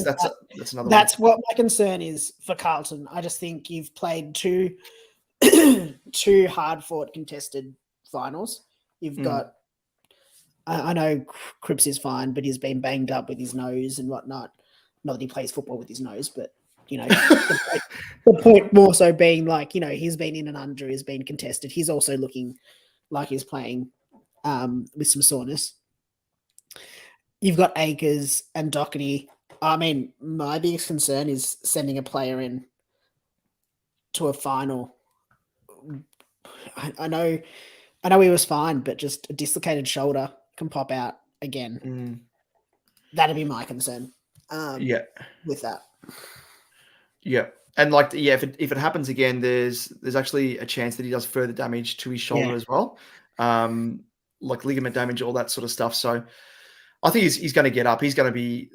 another. That's what my concern is for Carlton. I just think you've played two hard-fought contested finals. You've got, I know Cripps is fine, but he's been banged up with his nose and whatnot. Not that he plays football with his nose, but the point more so being like, he's been in and under, he's been contested. He's also looking like he's playing with some soreness. You've got Akers and Doherty. I mean, my biggest concern is sending a player in to a final. I know he was fine, but just a dislocated shoulder can pop out again. That'd be my concern. With that. Yeah, and if it happens again, there's actually a chance that he does further damage to his shoulder as well, like ligament damage, all that sort of stuff. So I think he's going to get up. He's going to be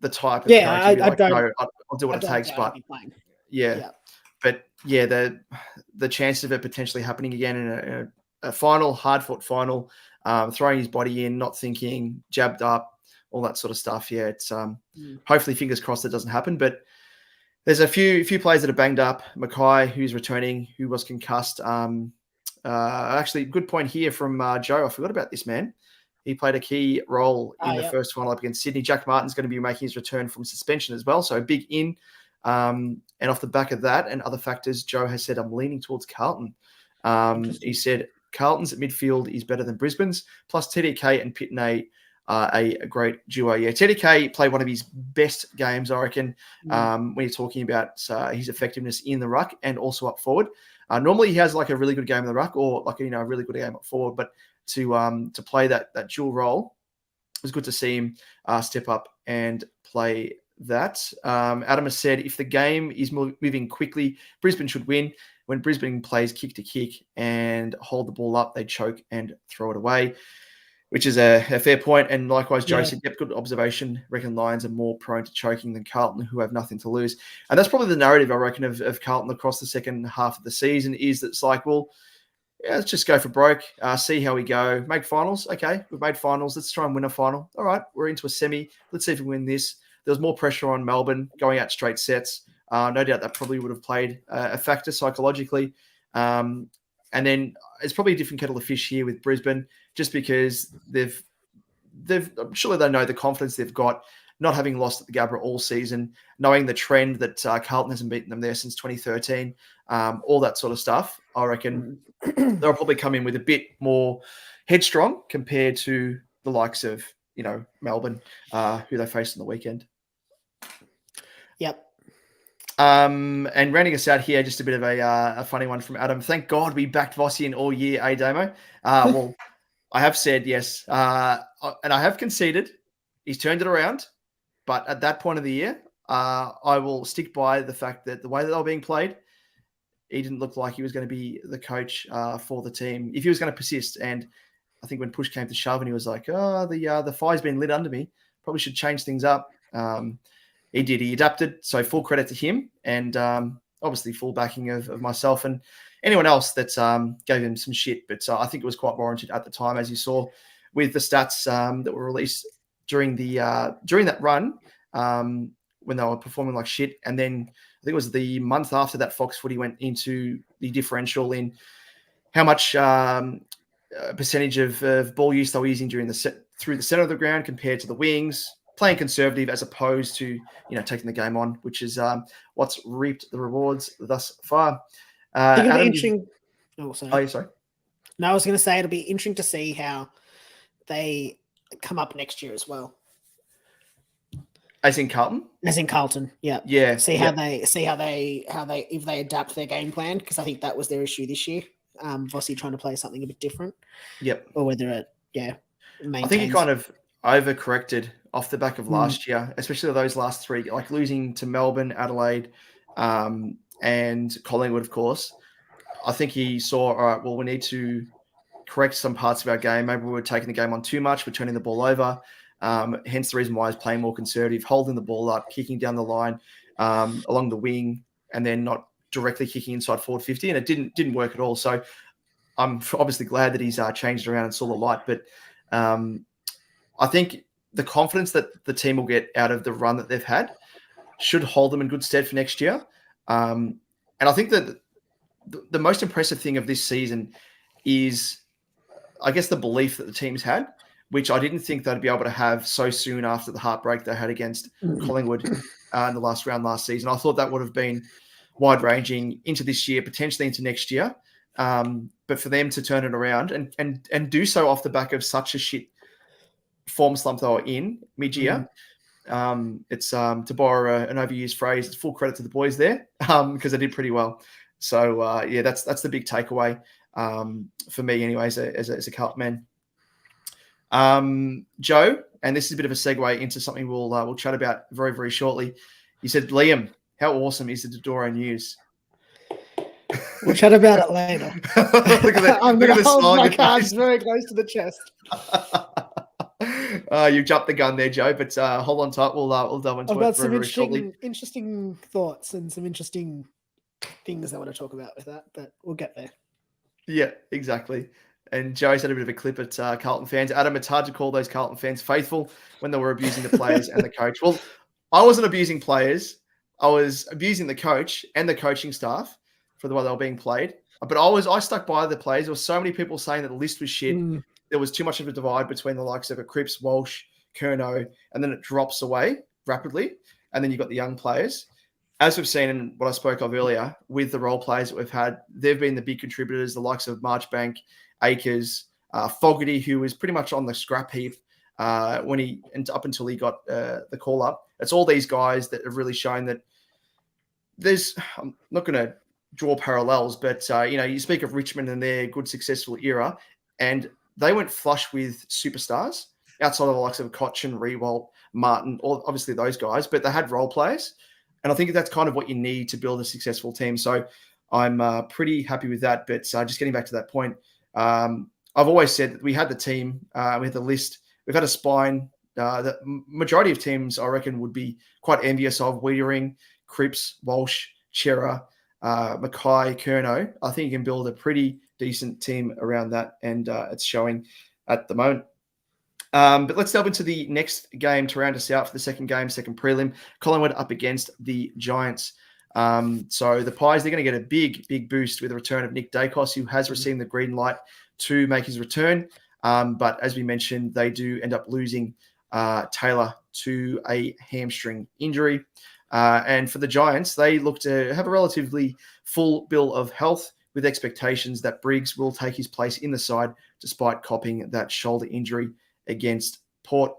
the type of I'll do what it takes. But but yeah, the chance of it potentially happening again in a final, hard-fought final, throwing his body in, not thinking, jabbed up, all that sort of stuff. Yeah, it's hopefully fingers crossed that doesn't happen. But there's a few players that are banged up. Mackay, who's returning, who was concussed. Actually, good point here from Joe. I forgot about this man. He played a key role in the first final up against Sydney. Jack Martin's going to be making his return from suspension as well. So a big in. And off the back of that and other factors, Joe has said, I'm leaning towards Carlton. He said, Carlton's at midfield is better than Brisbane's. Plus TDK and Pitney are a great duo. Yeah, TDK played one of his best games, I reckon, when you're talking about his effectiveness in the ruck and also up forward. Normally he has like a really good game in the ruck or like, a really good game up forward, but to play that dual role, it was good to see him step up and play that. Adam has said, if the game is moving quickly, Brisbane should win. When Brisbane plays kick to kick and hold the ball up, they choke and throw it away. which is a fair point. And likewise, Joe said, yep, good observation. Reckon Lions are more prone to choking than Carlton, who have nothing to lose. And that's probably the narrative, I reckon, of Carlton across the second half of the season, is that it's like, well, yeah, let's just go for broke, see how we go. Make finals. Okay, we've made finals. Let's try and win a final. All right, we're into a semi. Let's see if we win this. There was more pressure on Melbourne going out straight sets. No doubt that probably would have played a factor psychologically. And then it's probably a different kettle of fish here with Brisbane, just because they've surely they know the confidence they've got, not having lost at the Gabba all season, knowing the trend that Carlton hasn't beaten them there since 2013, all that sort of stuff. I reckon they'll probably come in with a bit more headstrong compared to the likes of, Melbourne, who they faced on the weekend. Yep. And rounding us out here, just a bit of a funny one from Adam. Thank God we backed Vossi in all year, Damo? Well, I have said yes, and I have conceded. He's turned it around. But at that point of the year, I will stick by the fact that the way that they were being played, he didn't look like he was going to be the coach for the team if he was going to persist. And I think when push came to shove and he was like, the fire's been lit under me, probably should change things up. He did. He adapted. So full credit to him, and obviously full backing of myself and anyone else that gave him some shit. But I think it was quite warranted at the time, as you saw with the stats that were released during that run when they were performing like shit. And then I think it was the month after that Fox Footy went into the differential in how much percentage of ball use they were using during through the center of the ground compared to the wings, playing conservative as opposed to taking the game on, which is what's reaped the rewards thus far. I think it'll be interesting. Sorry. No, I was going to say it'll be interesting to see how they come up next year as well. As in Carlton? As in Carlton, yeah. Yeah. How they if they adapt their game plan, because I think that was their issue this year. Vossi trying to play something a bit different. Yep. Or whether it maintains. I think he kind of overcorrected off the back of last year, especially those last three, like losing to Melbourne, Adelaide, and Collingwood, of course. I think he saw, all right, well, we need to correct some parts of our game. Maybe we were taking the game on too much. We're turning the ball over. Hence the reason why he's playing more conservative, holding the ball up, kicking down the line along the wing, and then not directly kicking inside forward 50. And it didn't work at all. So I'm obviously glad that he's changed around and saw the light. But I think the confidence that the team will get out of the run that they've had should hold them in good stead for next year. And I think that the most impressive thing of this season is, I guess, the belief that the team's had, which I didn't think they'd be able to have so soon after the heartbreak they had against Collingwood in the last round last season. I thought that would have been wide-ranging into this year, potentially into next year. But for them to turn it around and do so off the back of such a shit form slump they were in mid-year, it's to borrow an overused phrase, it's full credit to the boys there because they did pretty well. So, that's the big takeaway for me anyways as a Carlton man. Joe, and this is a bit of a segue into something we'll chat about very, very shortly. You said, Liam, how awesome is the Dodoro news? We'll chat about it later. Look at that. I'm going to hold my cards very close to the chest. You jumped the gun there, Joe, but hold on tight. We'll delve into I've got some very shortly. Interesting thoughts and some interesting things I want to talk about with that, but we'll get there. Yeah, exactly. And Joe's had a bit of a clip at Carlton fans. Adam, it's hard to call those Carlton fans faithful when they were abusing the players and the coach. Well, I wasn't abusing players. I was abusing the coach and the coaching staff for the way they were being played. But I stuck by the players. There were so many people saying that the list was shit. There was too much of a divide between the likes of a Cripps, Walsh, Curnow, and then it drops away rapidly. And then you've got the young players. As we've seen in what I spoke of earlier, with the role players that we've had, they've been the big contributors, the likes of Marchbank, Akers, Fogarty, who was pretty much on the scrap heap up until he got the call up. It's all these guys that have really shown that I'm not going to draw parallels, but you speak of Richmond and their good, successful era, and they went flush with superstars outside of the likes of Cochin, Rewalt, Martin, all obviously those guys, but they had role players. And I think that's kind of what you need to build a successful team. So I'm pretty happy with that. But just getting back to that point, I've always said that we had the team, we had the list, we've had a spine. The majority of teams, I reckon, would be quite envious of Wiedering, Cripps, Walsh, Chera, Mackay, Curnow. I think you can build a pretty decent team around that, and it's showing at the moment. But let's delve into the next game to round us out for the second prelim. Collingwood up against the Giants. So the Pies, they're going to get a big boost with the return of Nick Dacos, who has received the green light to make his return. But as we mentioned, they do end up losing Taylor to a hamstring injury. And for the Giants, they look to have a relatively full bill of health, with expectations that Briggs will take his place in the side despite copping that shoulder injury against Port.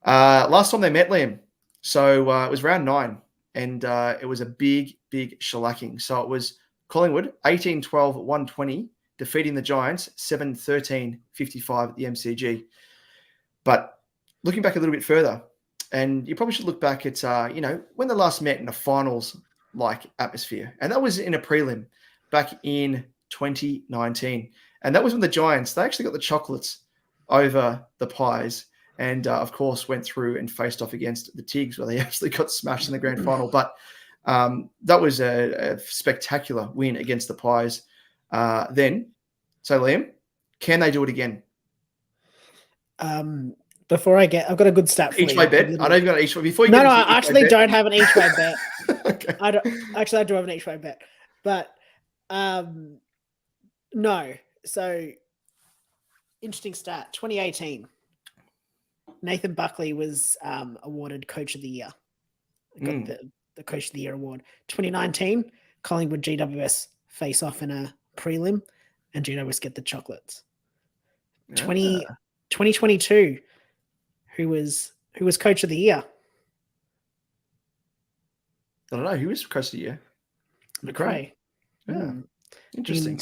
Last time they met, Liam, so it was round 9, and it was a big shellacking. So it was Collingwood 18-12-120, defeating the Giants 7-13-55 at the MCG. But looking back a little bit further, and you probably should look back at when they last met in a finals like atmosphere, and that was in a prelim back in 2019, and that was when the Giants, they actually got the chocolates over the Pies, and of course went through and faced off against the Tigs, where they actually got smashed in the grand final. But that was a spectacular win against the Pies. Then, so Liam, can they do it again? Before I've got a good stat for each way bet. I know you've got an each way. Before you no, I actually don't have an each way bet. Okay. I do have an each way bet, but no. So interesting stat. 2018, Nathan Buckley was awarded Coach of the Year. Got the Coach of the Year award. 2019, Collingwood GWS face off in a prelim, and GWS get the chocolates. 2022. Who was Coach of the Year? I don't know. Who was Coach of the Year? McRae. Yeah. Interesting.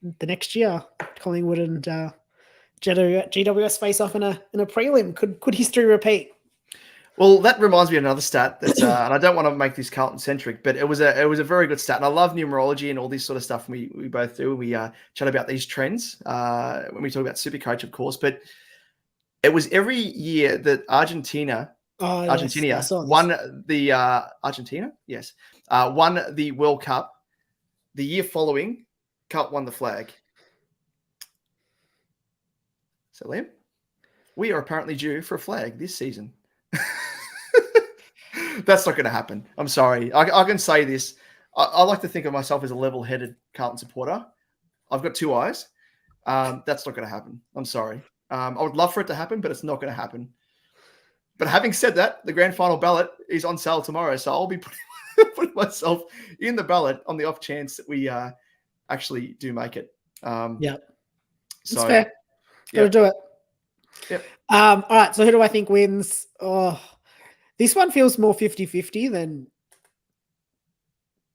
And the next year, Collingwood and GWS face off in a prelim. Could history repeat? Well, that reminds me of another stat that, and I don't want to make this Carlton centric, but it was a very good stat. And I love numerology and all this sort of stuff. We both do. We chat about these trends when we talk about SuperCoach, of course. But it was every year that Argentina won the won the World Cup. The year following, Cup won the flag. So, Liam, we are apparently due for a flag this season. That's not going to happen. I'm sorry. I can say this. I like to think of myself as a level-headed Carlton supporter. I've got 2 eyes. That's not going to happen. I'm sorry. I would love for it to happen, but it's not going to happen. But having said that, the grand final ballot is on sale tomorrow, so I'll be putting myself in the ballot on the off chance that we actually do make it. Yeah. So, it's fair. Got to do it. Yep. All right, so who do I think wins? Oh, this one feels more 50-50 than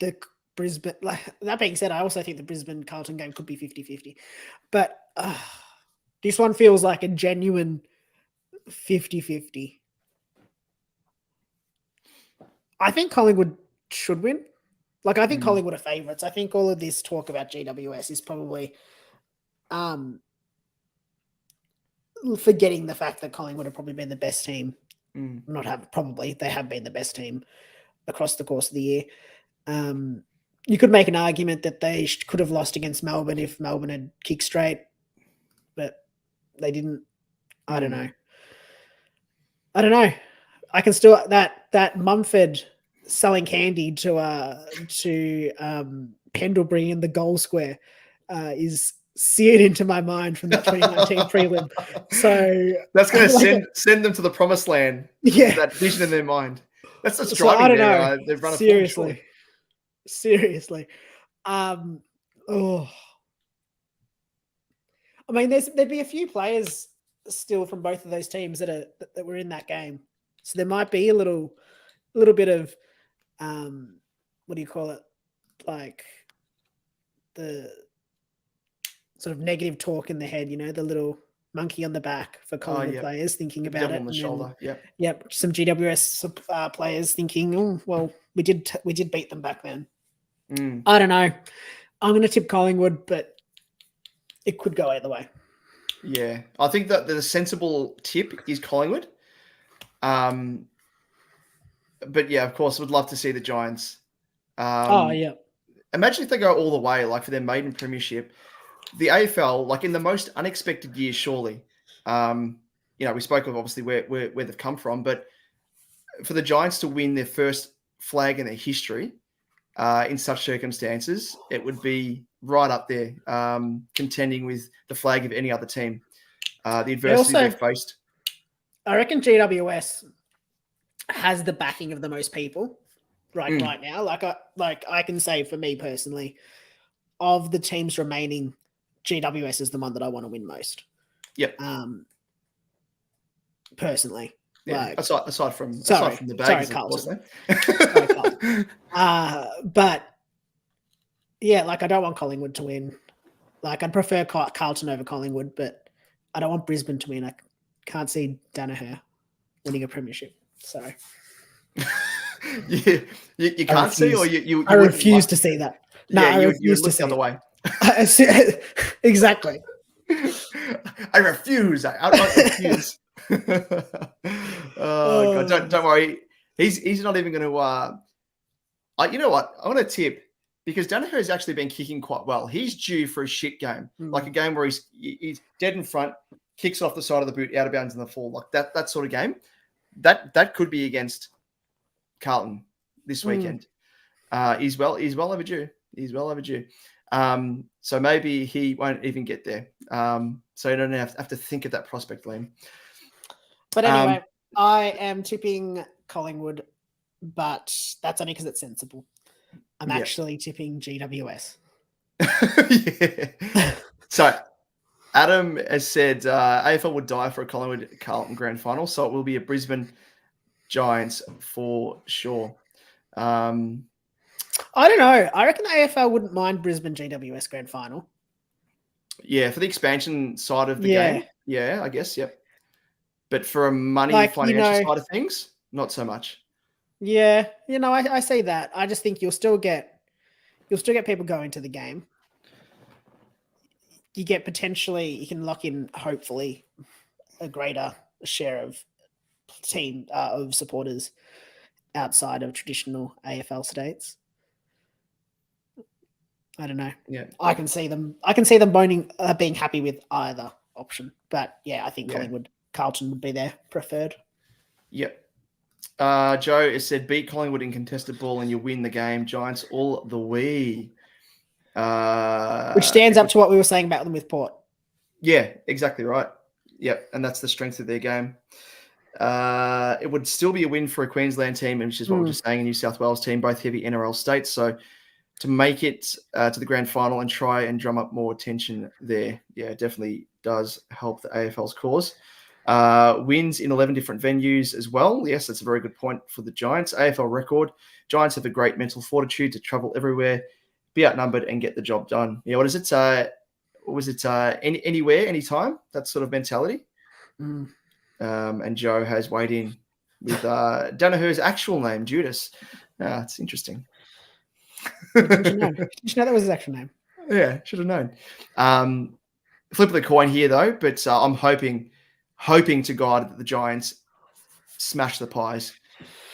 the Brisbane. That being said, I also think the Brisbane Carlton game could be 50-50. But this one feels like a genuine 50-50. I think Collingwood should win. I think Collingwood are favourites. I think all of this talk about GWS is probably forgetting the fact that Collingwood have probably been the best team. They have been the best team across the course of the year. You could make an argument that they could have lost against Melbourne if Melbourne had kicked straight, but they didn't. I don't know. I can still that Mumford selling candy to Pendlebury in the goal square is seared into my mind from that 2019 prelim. So that's going to send them to the promised land. Yeah, that vision in their mind. That's what's driving. I don't know. They've run Seriously. I mean, there'd be a few players still from both of those teams that were in that game, so there might be a little bit of what do you call it, like the sort of negative talk in the head, the little monkey on the back for Collingwood players thinking about it. On the shoulder. Yep. Some GWS players thinking, oh, well, we did beat them back then. I don't know. I'm going to tip Collingwood, but it could go either way. Yeah, I think that the sensible tip is Collingwood. But yeah, of course, would love to see the Giants. Yeah. Imagine if they go all the way, like for their maiden premiership. The AFL, like in the most unexpected years, surely. We spoke of obviously where they've come from, but for the Giants to win their first flag in their history in such circumstances, it would be right up there, contending with the flag of any other team. The adversity they've faced. I reckon GWS has the backing of the most people right now. Like I can say for me personally, of the teams remaining, GWS is the one that I want to win most. Yep. Personally. Yeah. Aside from the bags, of course. But yeah, like I don't want Collingwood to win. Like I'd prefer Carlton over Collingwood, but I don't want Brisbane to win. I can't see Danaher winning a premiership. So you can't see, or you I refuse to see that. No, yeah, I refuse to see the other way. Exactly. I refuse. I refuse. God, don't worry. He's not even going to. You know what? I want to tip because Danaher has actually been kicking quite well. He's due for a shit game, like a game where he's dead in front, kicks off the side of the boot, out of bounds in the fall, like that sort of game. That could be against Carlton this weekend. He's well overdue. He's well overdue. So maybe he won't even get there. So you don't have to think of that prospect, Liam. But anyway, I am tipping Collingwood, but that's only because it's sensible. I'm actually tipping GWS. Yeah. So Adam has said AFL would die for a Collingwood-Carlton grand final, so it will be a Brisbane Giants for sure. I don't know. I reckon the AFL wouldn't mind Brisbane GWS grand final. Yeah, for the expansion side of the game. Yeah, I guess, yep. But for a money financial side of things, not so much. Yeah, I say that. I just think you'll still get people going to the game. You can lock in, hopefully, a greater share of team of supporters outside of traditional AFL states. I don't know. Yeah, I can see them being happy with either option. But yeah, I think Collingwood, Carlton would be their preferred. Yep. Joe has said, beat Collingwood in contested ball and you win the game. Giants all the way. Which stands up to what we were saying about them with Port. Yeah, exactly right. Yep, and that's the strength of their game. It would still be a win for a Queensland team, which is what we're just saying, a New South Wales team, both heavy NRL states. So to make it to the grand final and try and drum up more attention there, it definitely does help the AFL's cause. Wins in 11 different venues as well. Yes, that's a very good point for the Giants. AFL record. Giants have a great mental fortitude to travel everywhere, be outnumbered, and get the job done. Yeah, what is it? Anywhere, anytime? That sort of mentality. And Joe has weighed in with Danaher's actual name, Judas. It's interesting. Did you know that was his actual name? Yeah, should have known. Flip of the coin here, though, but I'm hoping to God that the Giants smash the Pies.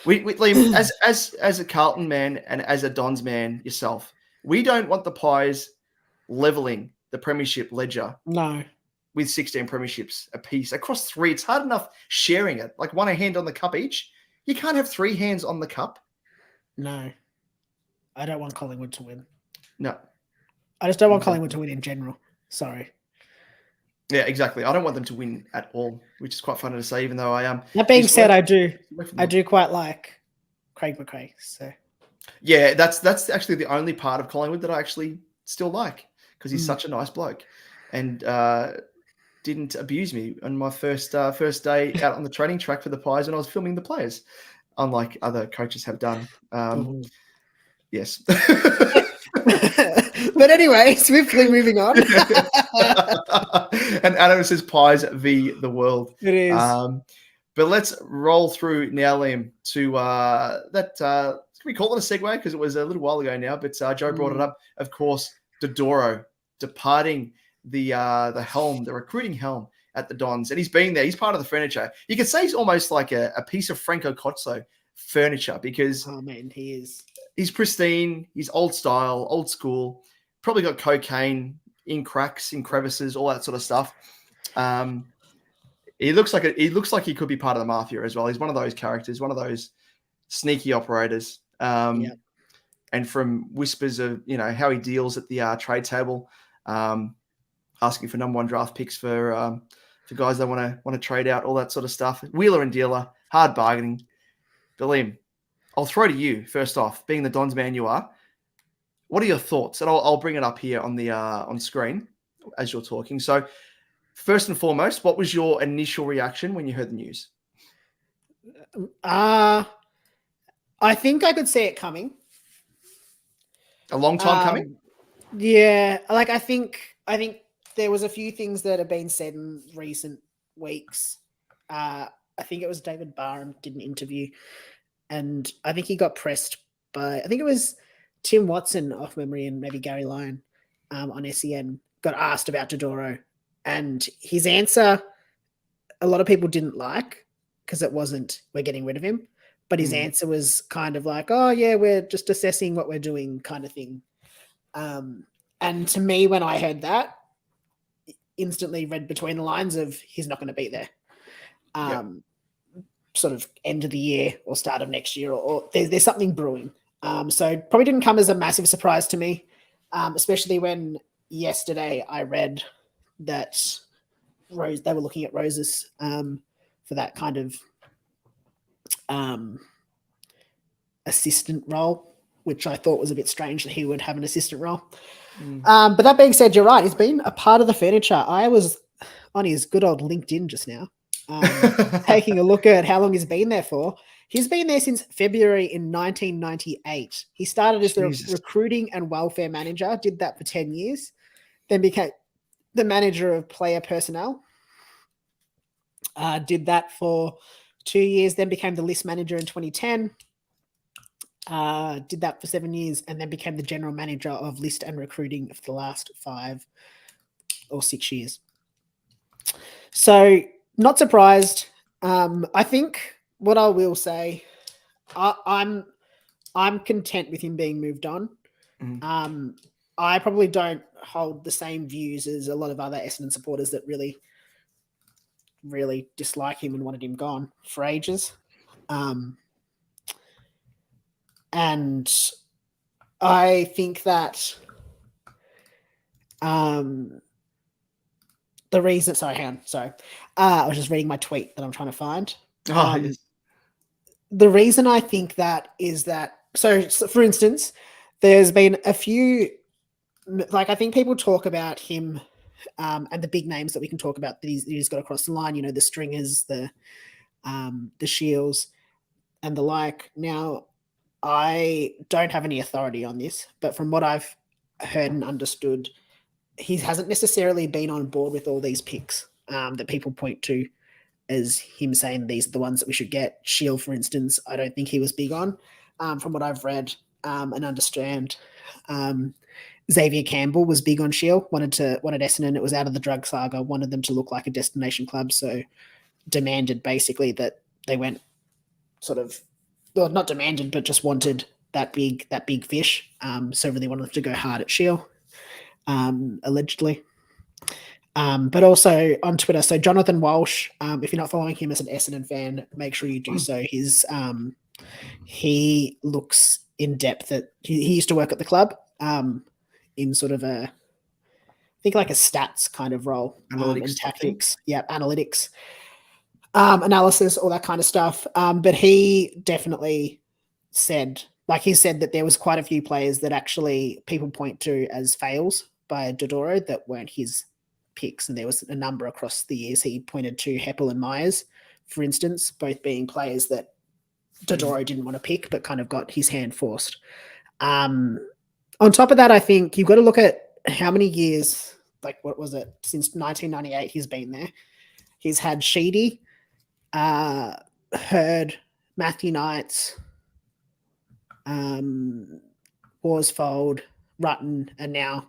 Liam, as a Carlton man and as a Dons man yourself, we don't want the Pies leveling the premiership ledger. No. With 16 premierships apiece across 3. It's hard enough sharing it, like one hand on the cup each. You can't have 3 hands on the cup. No. I don't want Collingwood to win. No. I just don't want Collingwood to win in general. Sorry. Yeah, exactly. I don't want them to win at all, which is quite funny to say, even though I am. That being said, I do quite like Craig McRae. So yeah, that's actually the only part of Collingwood that I actually still like because he's such a nice bloke and didn't abuse me on my first day out on the training track for the Pies when I was filming the players, unlike other coaches have done. Yes. But anyway, swiftly moving on. And Adam says Pies v. the world. It is. But let's roll through now, Liam, to that. Can we call it a segue? Because it was a little while ago now, but Joe brought it up. Of course, Dodoro departing the helm, the recruiting helm at the Dons, and he's been there. He's part of the furniture. You could say he's almost like a piece of Franco Cozzo furniture because he is. He's pristine. He's old style, old school. Probably got cocaine in cracks, in crevices, all that sort of stuff. He looks like he could be part of the mafia as well. He's one of those characters, one of those sneaky operators. And from whispers of how he deals at the trade table, asking for number 1 draft picks for guys that want to trade out, all that sort of stuff. Wheeler and dealer, hard bargaining. Liam, I'll throw to you first off, being the Dons man you are. What are your thoughts? And I'll bring it up here on the on screen as you're talking. So, first and foremost, what was your initial reaction when you heard the news? I think I could see it coming. A long time coming? Yeah, like I think there was a few things that have been said in recent weeks. I think it was David Barham did an interview, and I think he got pressed by, I think it was Tim Watson off memory and maybe Gary Lyon on SEN, got asked about Dodoro, and his answer a lot of people didn't like because it wasn't, we're getting rid of him. But his answer was kind of like, oh, yeah, we're just assessing what we're doing kind of thing. And to me, when I heard that, instantly read between the lines of he's not going to be there. Sort of end of the year or start of next year, or there's something brewing. So probably didn't come as a massive surprise to me, especially when yesterday I read that they were looking at Roses for that kind of assistant role, which I thought was a bit strange that he would have an assistant role. But that being said, you're right. He's been a part of the furniture. I was on his good old LinkedIn just now, taking a look at how long he's been there for. He's been there since February in 1998. He started as the recruiting and welfare manager, did that for 10 years, then became the manager of player personnel, did that for 2 years, then became the list manager in 2010, did that for 7 years, and then became the general manager of list and recruiting for the last 5 or 6 years. So not surprised. I think what I will say, I'm content with him being moved on. I probably don't hold the same views as a lot of other Essendon supporters that really dislike him and wanted him gone for ages. And I think that the reason, I was just reading my tweet that I'm trying to find. Yes. The reason I think that is that, so for instance, there's been a few, like I think people talk about him and the big names that we can talk about that he's got across the line, the Stringers, the Shields and the like. Now, I don't have any authority on this, but from what I've heard and understood, he hasn't necessarily been on board with all these picks that people point to as him saying these are the ones that we should get. Shield, for instance, I don't think he was big on, from what I've read and understand. Xavier Campbell was big on Shield, wanted Essendon. It was out of the drug saga, wanted them to look like a destination club, so demanded basically that they went sort of, well, not demanded, but just wanted that big fish. So really wanted to go hard at Shield, allegedly. But also on Twitter, so Jonathan Walsh, if you're not following him as an Essendon fan, make sure you do so. He looks in depth at, he used to work at the club in sort of I think like a stats kind of role, and tactics. Yeah, analytics. Analysis, all that kind of stuff. But he definitely said that there was quite a few players that actually people point to as fails by Dodoro that weren't his picks. And there was a number across the years. He pointed to Heppel and Myers, for instance, both being players that Dodoro didn't want to pick, but kind of got his hand forced. On top of that, I think you've got to look at how many years, like what was it, since 1998 he's been there. He's had Sheedy, Hurd, Matthew Knights, Worsfold, Rutten, and now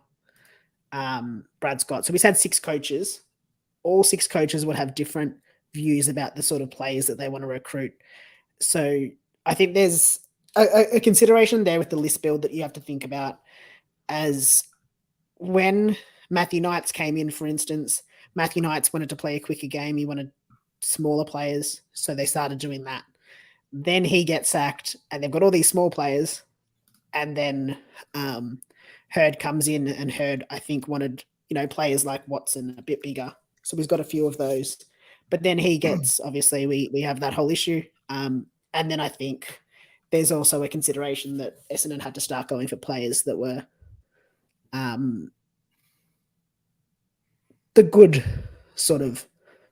Brad Scott. So we had 6 coaches. All 6 coaches would have different views about the sort of players that they want to recruit. So I think there's a consideration there with the list build that you have to think about, as when Matthew Knights came in, for instance, Matthew Knights wanted to play a quicker game. He wanted smaller players. So they started doing that. Then he gets sacked and they've got all these small players. And then Hurd comes in, and Hurd, I think, wanted, players like Watson a bit bigger. So he's got a few of those. But then he gets, obviously, we have that whole issue. And then I think there's also a consideration that Essendon had to start going for players that were the good sort of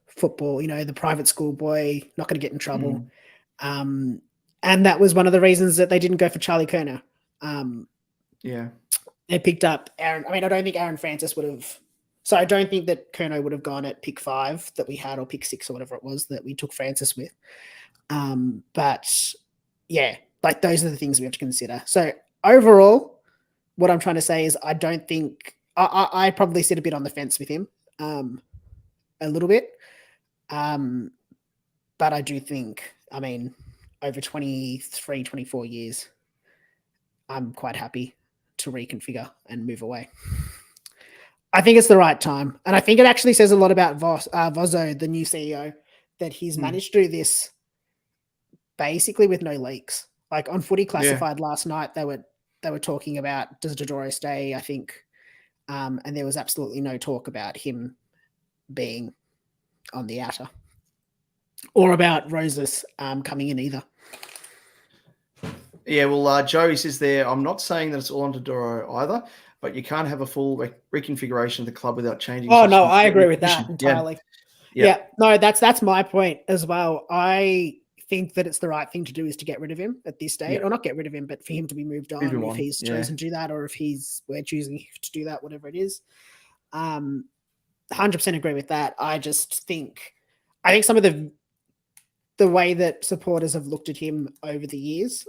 football, the private school boy, not going to get in trouble. And that was one of the reasons that they didn't go for Charlie Kerner. They picked up Aaron. I mean, I don't think Aaron Francis would have. So I don't think that Kerno would have gone at pick 5 that we had, or pick 6 or whatever it was that we took Francis with. But yeah, like those are the things we have to consider. So overall, what I'm trying to say is I don't think I probably sit a bit on the fence with him, a little bit. But I do think, I mean, over 23, 24 years, I'm quite happy to reconfigure and move away. I think it's the right time. And I think it actually says a lot about Vozzo, the new CEO, that he's managed to do this basically with no leaks. Like on Footy Classified last night, they were talking about, does Dodoro stay, I think. And there was absolutely no talk about him being on the outer, or about Roses coming in either. Yeah, well, Joey says there, I'm not saying that it's all on Dodoro either, but you can't have a full reconfiguration of the club without changing. Oh, no, I agree with that entirely. Yeah. No, that's my point as well. I think that it's the right thing to do is to get rid of him at this stage, or not get rid of him, but for him to be moved on if he's chosen to do that, or if we're choosing to do that, whatever it is. 100% agree with that. I think some of the way that supporters have looked at him over the years,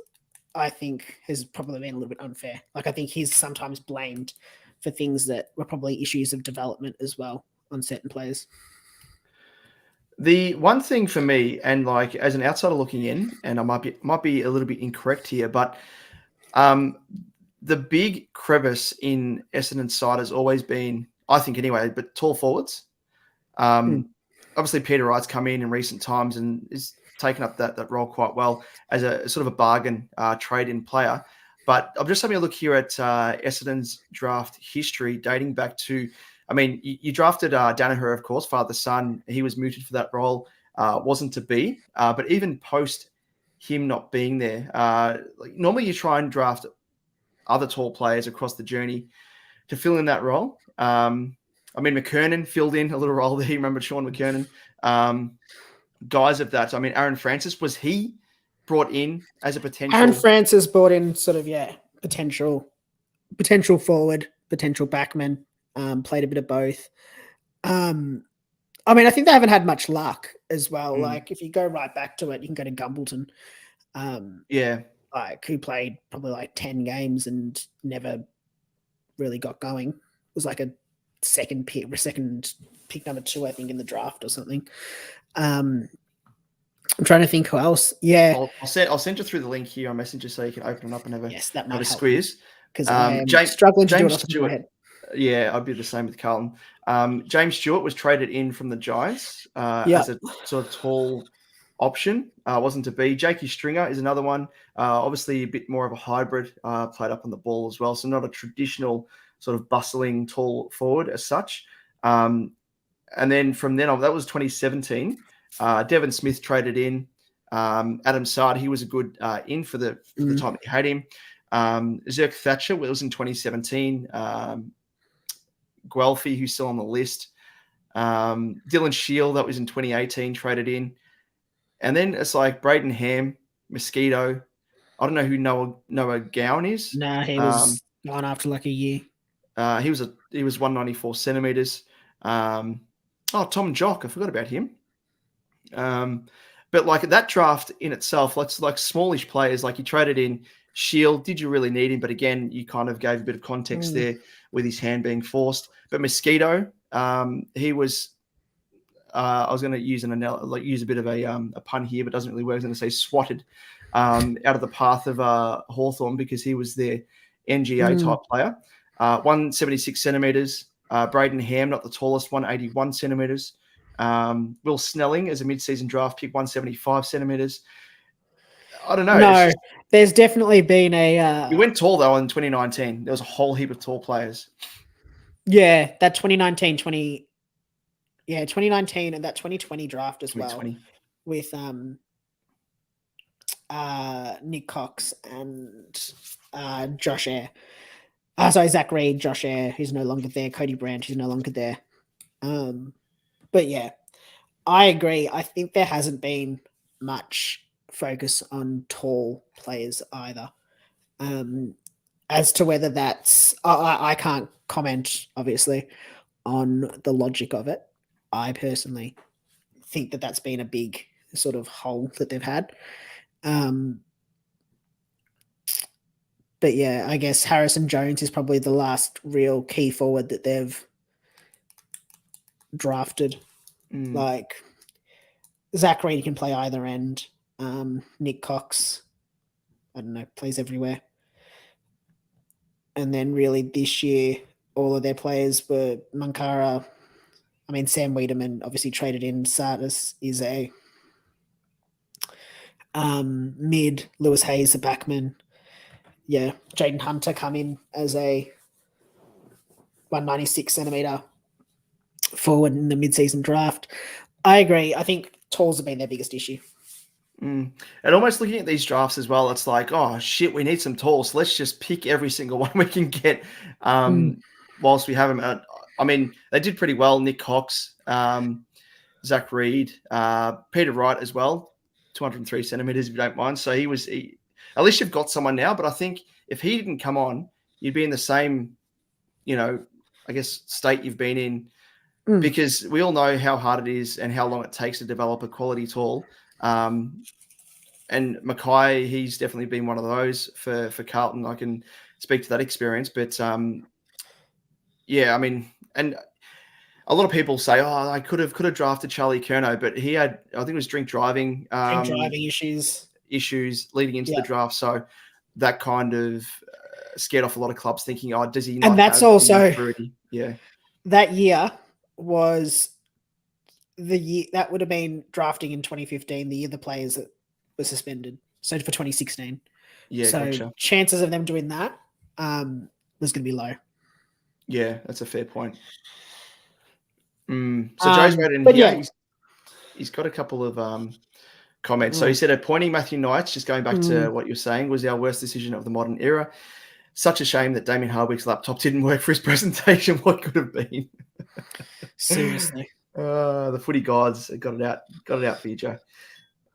I think has probably been a little bit unfair. Like, I think he's sometimes blamed for things that were probably issues of development as well on certain players. The one thing for me, and like as an outsider looking in, and I might be a little bit incorrect here, but the big crevice in Essendon's side has always been, I think anyway, but tall forwards. Obviously, Peter Wright's come in recent times and is taken up that role quite well as a sort of a bargain trade-in player. But I'm just having a look here at Essendon's draft history dating back to, I mean, you drafted Danaher, of course, father-son. He was mooted for that role, wasn't to be. But even post him not being there, normally you try and draft other tall players across the journey to fill in that role. I mean, McKernan filled in a little role there. You remember Sean McKernan? Guys of that. I mean, Aaron Francis, was he brought in as a potential? Aaron Francis brought in sort of, potential forward, potential backman, played a bit of both. I mean, I think they haven't had much luck as well. Like, if you go right back to it, you can go to Gumbleton. Like, who played probably like 10 games and never really got going. It was like a second pick number 2, I think, in the draft or something. I'm trying to think who else. Yeah, I'll send you through the link here on Messenger so you can open it up and have a squeeze. Because I'm struggling to do it off the top of my head. Yeah, I'd be the same with Carlton. James Stewart was traded in from the Giants as a sort of tall option. Wasn't to be. Jakey Stringer is another one. Obviously a bit more of a hybrid, played up on the ball as well. So not a traditional sort of bustling tall forward as such. And then from then on, that was 2017. Devon Smith traded in. Adam Sard, he was a good in for the time that you had him. Zirk Thatcher, it was in 2017. Guelphy, who's still on the list. Dylan Shield, that was in 2018, traded in. And then it's like Braden Ham, Mosquito. I don't know who Noah Gowan is. Nah, he was gone after like a year. He was 194 centimeters. Tom Jock, I forgot about him. But like that draft in itself, like smallish players, like you traded in Shield, did you really need him? But again, you kind of gave a bit of context there with his hand being forced. But Mosquito, he was. I was going to use use a bit of a pun here, but doesn't really work. I was going to say swatted out of the path of Hawthorn because he was their NGO type player. 176 centimeters. Braden Ham, not the tallest, 181 centimeters. Will Snelling as a mid-season draft pick, 175 centimeters. I don't know. No, there's definitely been He went tall though in 2019. There was a whole heap of tall players. Yeah, that 2019 and that 2020 draft as well with Nick Cox and Josh Eyre. Sorry, Zach Reed, Josh Eyre, who's no longer there, Cody Brandt, who's no longer there. But yeah, I agree. I think there hasn't been much focus on tall players either. As to whether that's, I can't comment, obviously, on the logic of it. I personally think that that's been a big sort of hole that they've had. But yeah, I guess Harrison Jones is probably the last real key forward that they've drafted. Like Zach Reed can play either end. Nick Cox, I don't know, plays everywhere. And then really this year, all of their players were Mankara. I mean, Sam Wiedemann obviously traded in. Sardis is a mid. Lewis Hayes, a backman. Yeah, Jaden Hunter come in as a 196 centimeter forward in the mid-season draft. I agree. I think talls have been their biggest issue. And almost looking at these drafts as well, it's like, oh shit, we need some talls. Let's just pick every single one we can get whilst we have them. I mean, they did pretty well. Nick Cox, Zach Reed, Peter Wright as well, 203 centimeters, if you don't mind. So at least you've got someone now. But I think if he didn't come on, you'd be in the same, I guess, state you've been in, because we all know how hard it is and how long it takes to develop a quality tall. And Mackay, he's definitely been one of those for Carlton. I can speak to that experience, but yeah, I mean, and a lot of people say, oh, I could have drafted Charlie Curnow, but he had, I think it was drink driving issues leading into the draft. So that kind of scared off a lot of clubs thinking, oh, does he not? And that's have also, maturity? Yeah, that year was the year that would have been drafting in 2015, the year the players that were suspended. So for 2016. Yeah. So gotcha. Chances of them doing that was going to be low. Yeah, that's a fair point. So Joe's read in here. He's got a couple of comments. So he said, appointing Matthew Knights, just going back to what you're saying, was our worst decision of the modern era. Such a shame that Damien Hardwick's laptop didn't work for his presentation. What could have been? Seriously. The footy gods got it out for you, Joe.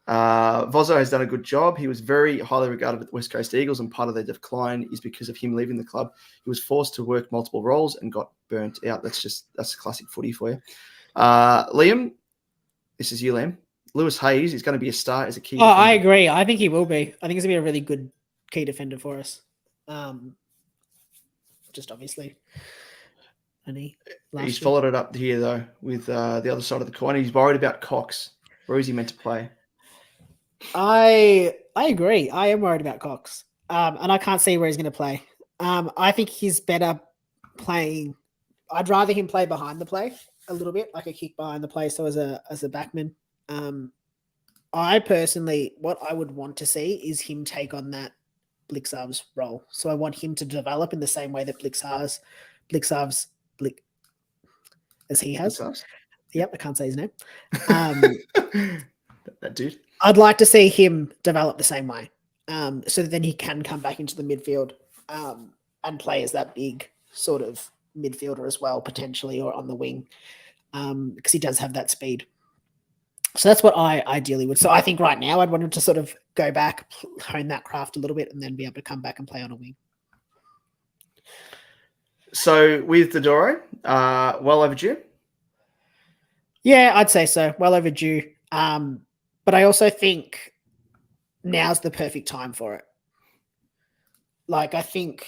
Vozo has done a good job. He was very highly regarded at the West Coast Eagles, and part of their decline is because of him leaving the club. He was forced to work multiple roles and got burnt out. That's classic footy for you. Liam, this is you, Liam. Lewis Hayes is going to be a star as a key defender. I agree. I think he will be. I think he's going to be a really good key defender for us. Just obviously. He's followed it up here, though, with the other side of the coin. He's worried about Cox. Where is he meant to play? I agree. I am worried about Cox. And I can't see where he's going to play. I think he's better playing. I'd rather him play behind the play a little bit, like a kick behind the play. So as a backman, I personally, what I would want to see is him take on that Blixarv's role. So I want him to develop in the same way that Blixarv's as he has. Blixarv's? Yep, I can't say his name. That dude. I'd like to see him develop the same way, so that then he can come back into the midfield and play as that big sort of midfielder as well, potentially, or on the wing, because he does have that speed. So that's what I ideally would. So I think right now I'd want him to sort of go back, hone that craft a little bit, and then be able to come back and play on a wing. So with Dodoro, well overdue? Yeah, I'd say so. Well overdue. But I also think now's the perfect time for it. like I think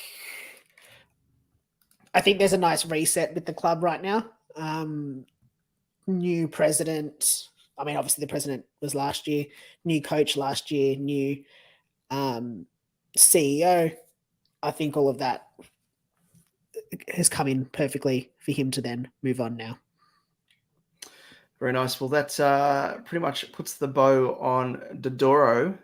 there's a nice reset with the club right now. New president. I mean, obviously the president was last year. New coach last year. New CEO. I think all of that has come in perfectly for him to then move on now. Very nice. Well, that pretty much puts the bow on Dodoro.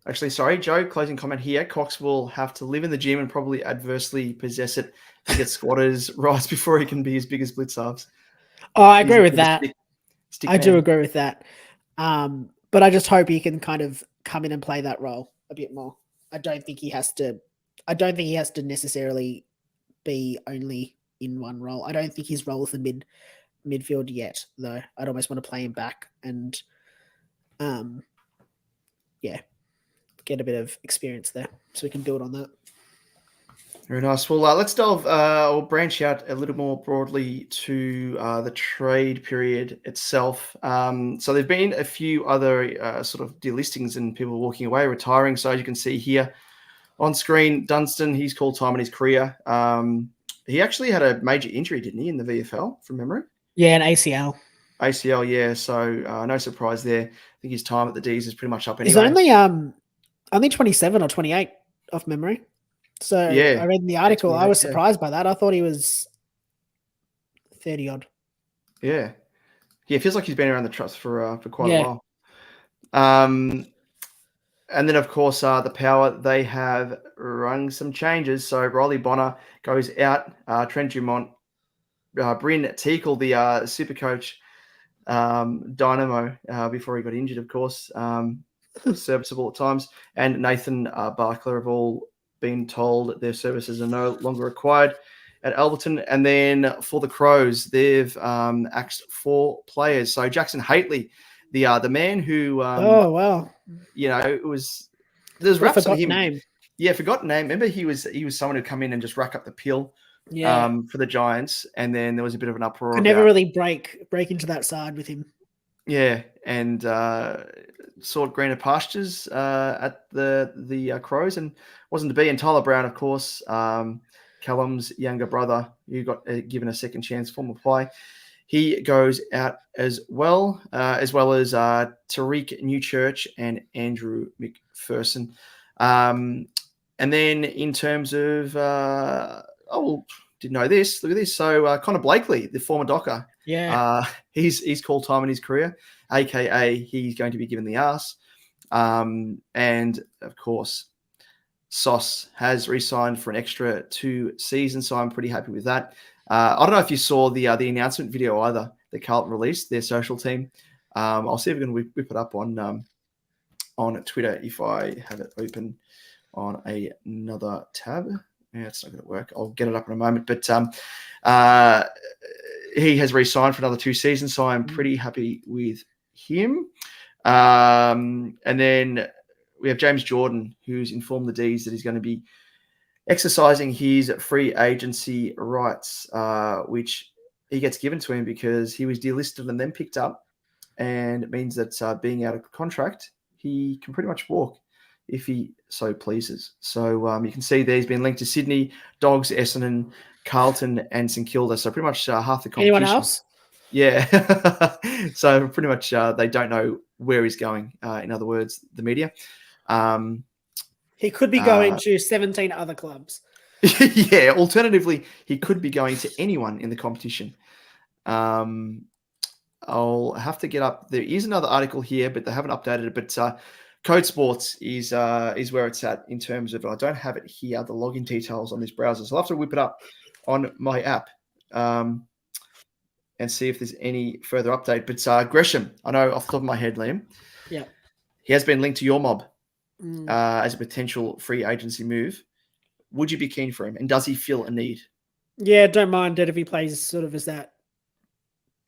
Actually, sorry, Joe, closing comment here. Cox will have to live in the gym and probably adversely possess it to get squatters right before he can be as big as blitz halves. Oh, I agree with that. I do agree with that. But I just hope he can kind of come in and play that role a bit more. I don't think he has to necessarily be only in one role. I don't think his role is the midfield yet, though. I'd almost want to play him back and get a bit of experience there so we can build on that. Very nice. Well, let's delve or branch out a little more broadly to the trade period itself. So there've been a few other sort of delistings and people walking away, retiring. So as you can see here on screen, Dunstan, he's called time in his career. He actually had a major injury, didn't he, in the VFL, from memory? Yeah, an ACL. ACL, yeah. So no surprise there. I think his time at the D's is pretty much up anyway. He's only 27 or 28 off memory. So yeah, I read in the article, I was surprised by that. I thought he was 30 odd. Yeah. Yeah, it feels like he's been around the trust for quite a while. And then, of course, the Power, they have rung some changes. So Riley Bonner goes out. Trent Dumont, Bryn Teakle, the SuperCoach dynamo before he got injured, of course, serviceable at times. And Nathan Barkler have all been told their services are no longer required at Alberton. And then for the Crows, they've axed 4 players. So Jackson Haitley, the man who it was there's raps on him. Name. Yeah, forgotten name. Remember he was someone who come in and just rack up the pill for the Giants, and then there was a bit of an uproar. Could never really break into that side with him. Yeah, and sought greener pastures at the Crows, and wasn't to be. And Tyler Brown, of course, Callum's younger brother, who got given a second chance, former play. He goes out as well as Tariq Newchurch and Andrew McPherson. And then in terms of, didn't know this. Look at this. So Connor Blakely, the former Docker, he's called time in his career, aka he's going to be given the arse. And of course, Sauce has re-signed for an extra 2 seasons, so I'm pretty happy with that. I don't know if you saw the announcement video either that Carlton released, their social team. I'll see if we can whip it up on Twitter if I have it open on another tab. Yeah, it's not going to work. I'll get it up in a moment. But he has re-signed for another 2 seasons, so I'm pretty happy with him. And then we have James Jordan, who's informed the Ds that he's going to be exercising his free agency rights, which he gets given to him because he was delisted and then picked up. And it means that being out of contract, he can pretty much walk if he so pleases. So you can see there he's been linked to Sydney, Dogs, Essendon, Carlton, and St Kilda. So pretty much half the competition. Anyone else? Yeah. So pretty much they don't know where he's going. In other words, the media. He could be going to 17 other clubs. Yeah. Alternatively, he could be going to anyone in the competition. I'll have to get up. There is another article here, but they haven't updated it. But Code Sports is where it's at in terms of. I don't have it here. The login details on this browser, so I'll have to whip it up on my app and see if there's any further update. But Gresham, I know off the top of my head, Liam. Yeah. He has been linked to your mob. As a potential free agency move. Would you be keen for him? And does he feel a need? Yeah, don't mind it if he plays sort of as that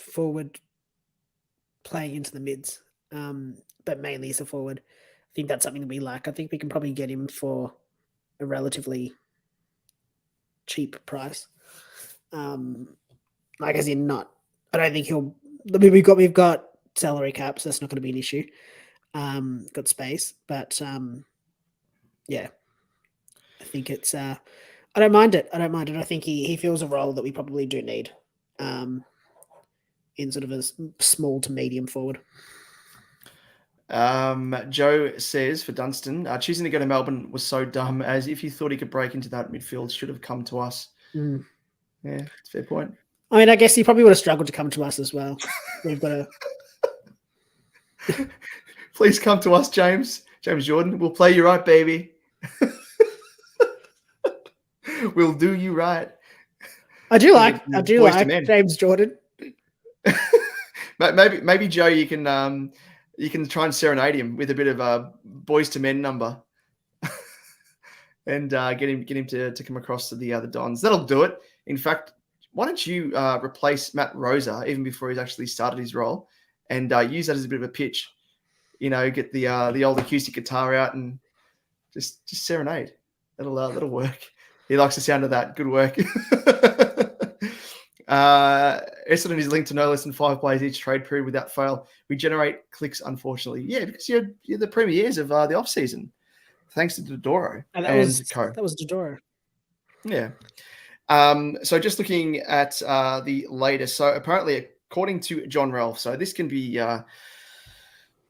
forward playing into the mids, but mainly as a forward. I think that's something we lack. I think we can probably get him for a relatively cheap price. Like as in not, I don't think he'll. I mean, we've got salary caps. So that's not going to be an issue. Got space, but Yeah. I think it's I don't mind it. I think he fills a role that we probably do need in sort of a small to medium forward. Joe says for Dunstan, choosing to go to Melbourne was so dumb, as if you thought he could break into that midfield, should have come to us. Yeah, it's a fair point. I mean, I guess he probably would have struggled to come to us as well. We've got to please come to us, James Jordan. We'll play you right, baby. We'll do you right. I do like James Jordan. Maybe Joe, you can try and serenade him with a bit of a Boys to Men number, and get him to come across to the Dons. That'll do it. In fact, why don't you replace Matt Rosa even before he's actually started his role, and use that as a bit of a pitch. Get the old acoustic guitar out and just serenade. That'll work. He likes the sound of that. Good work. Essendon is linked to no less than 5 players each trade period without fail. We generate clicks, unfortunately. Yeah, because you're the premiers of the off season, thanks to Dodoro and Co. That was Dodoro. Yeah. So just looking at the latest. So apparently, according to John Ralph, so this can be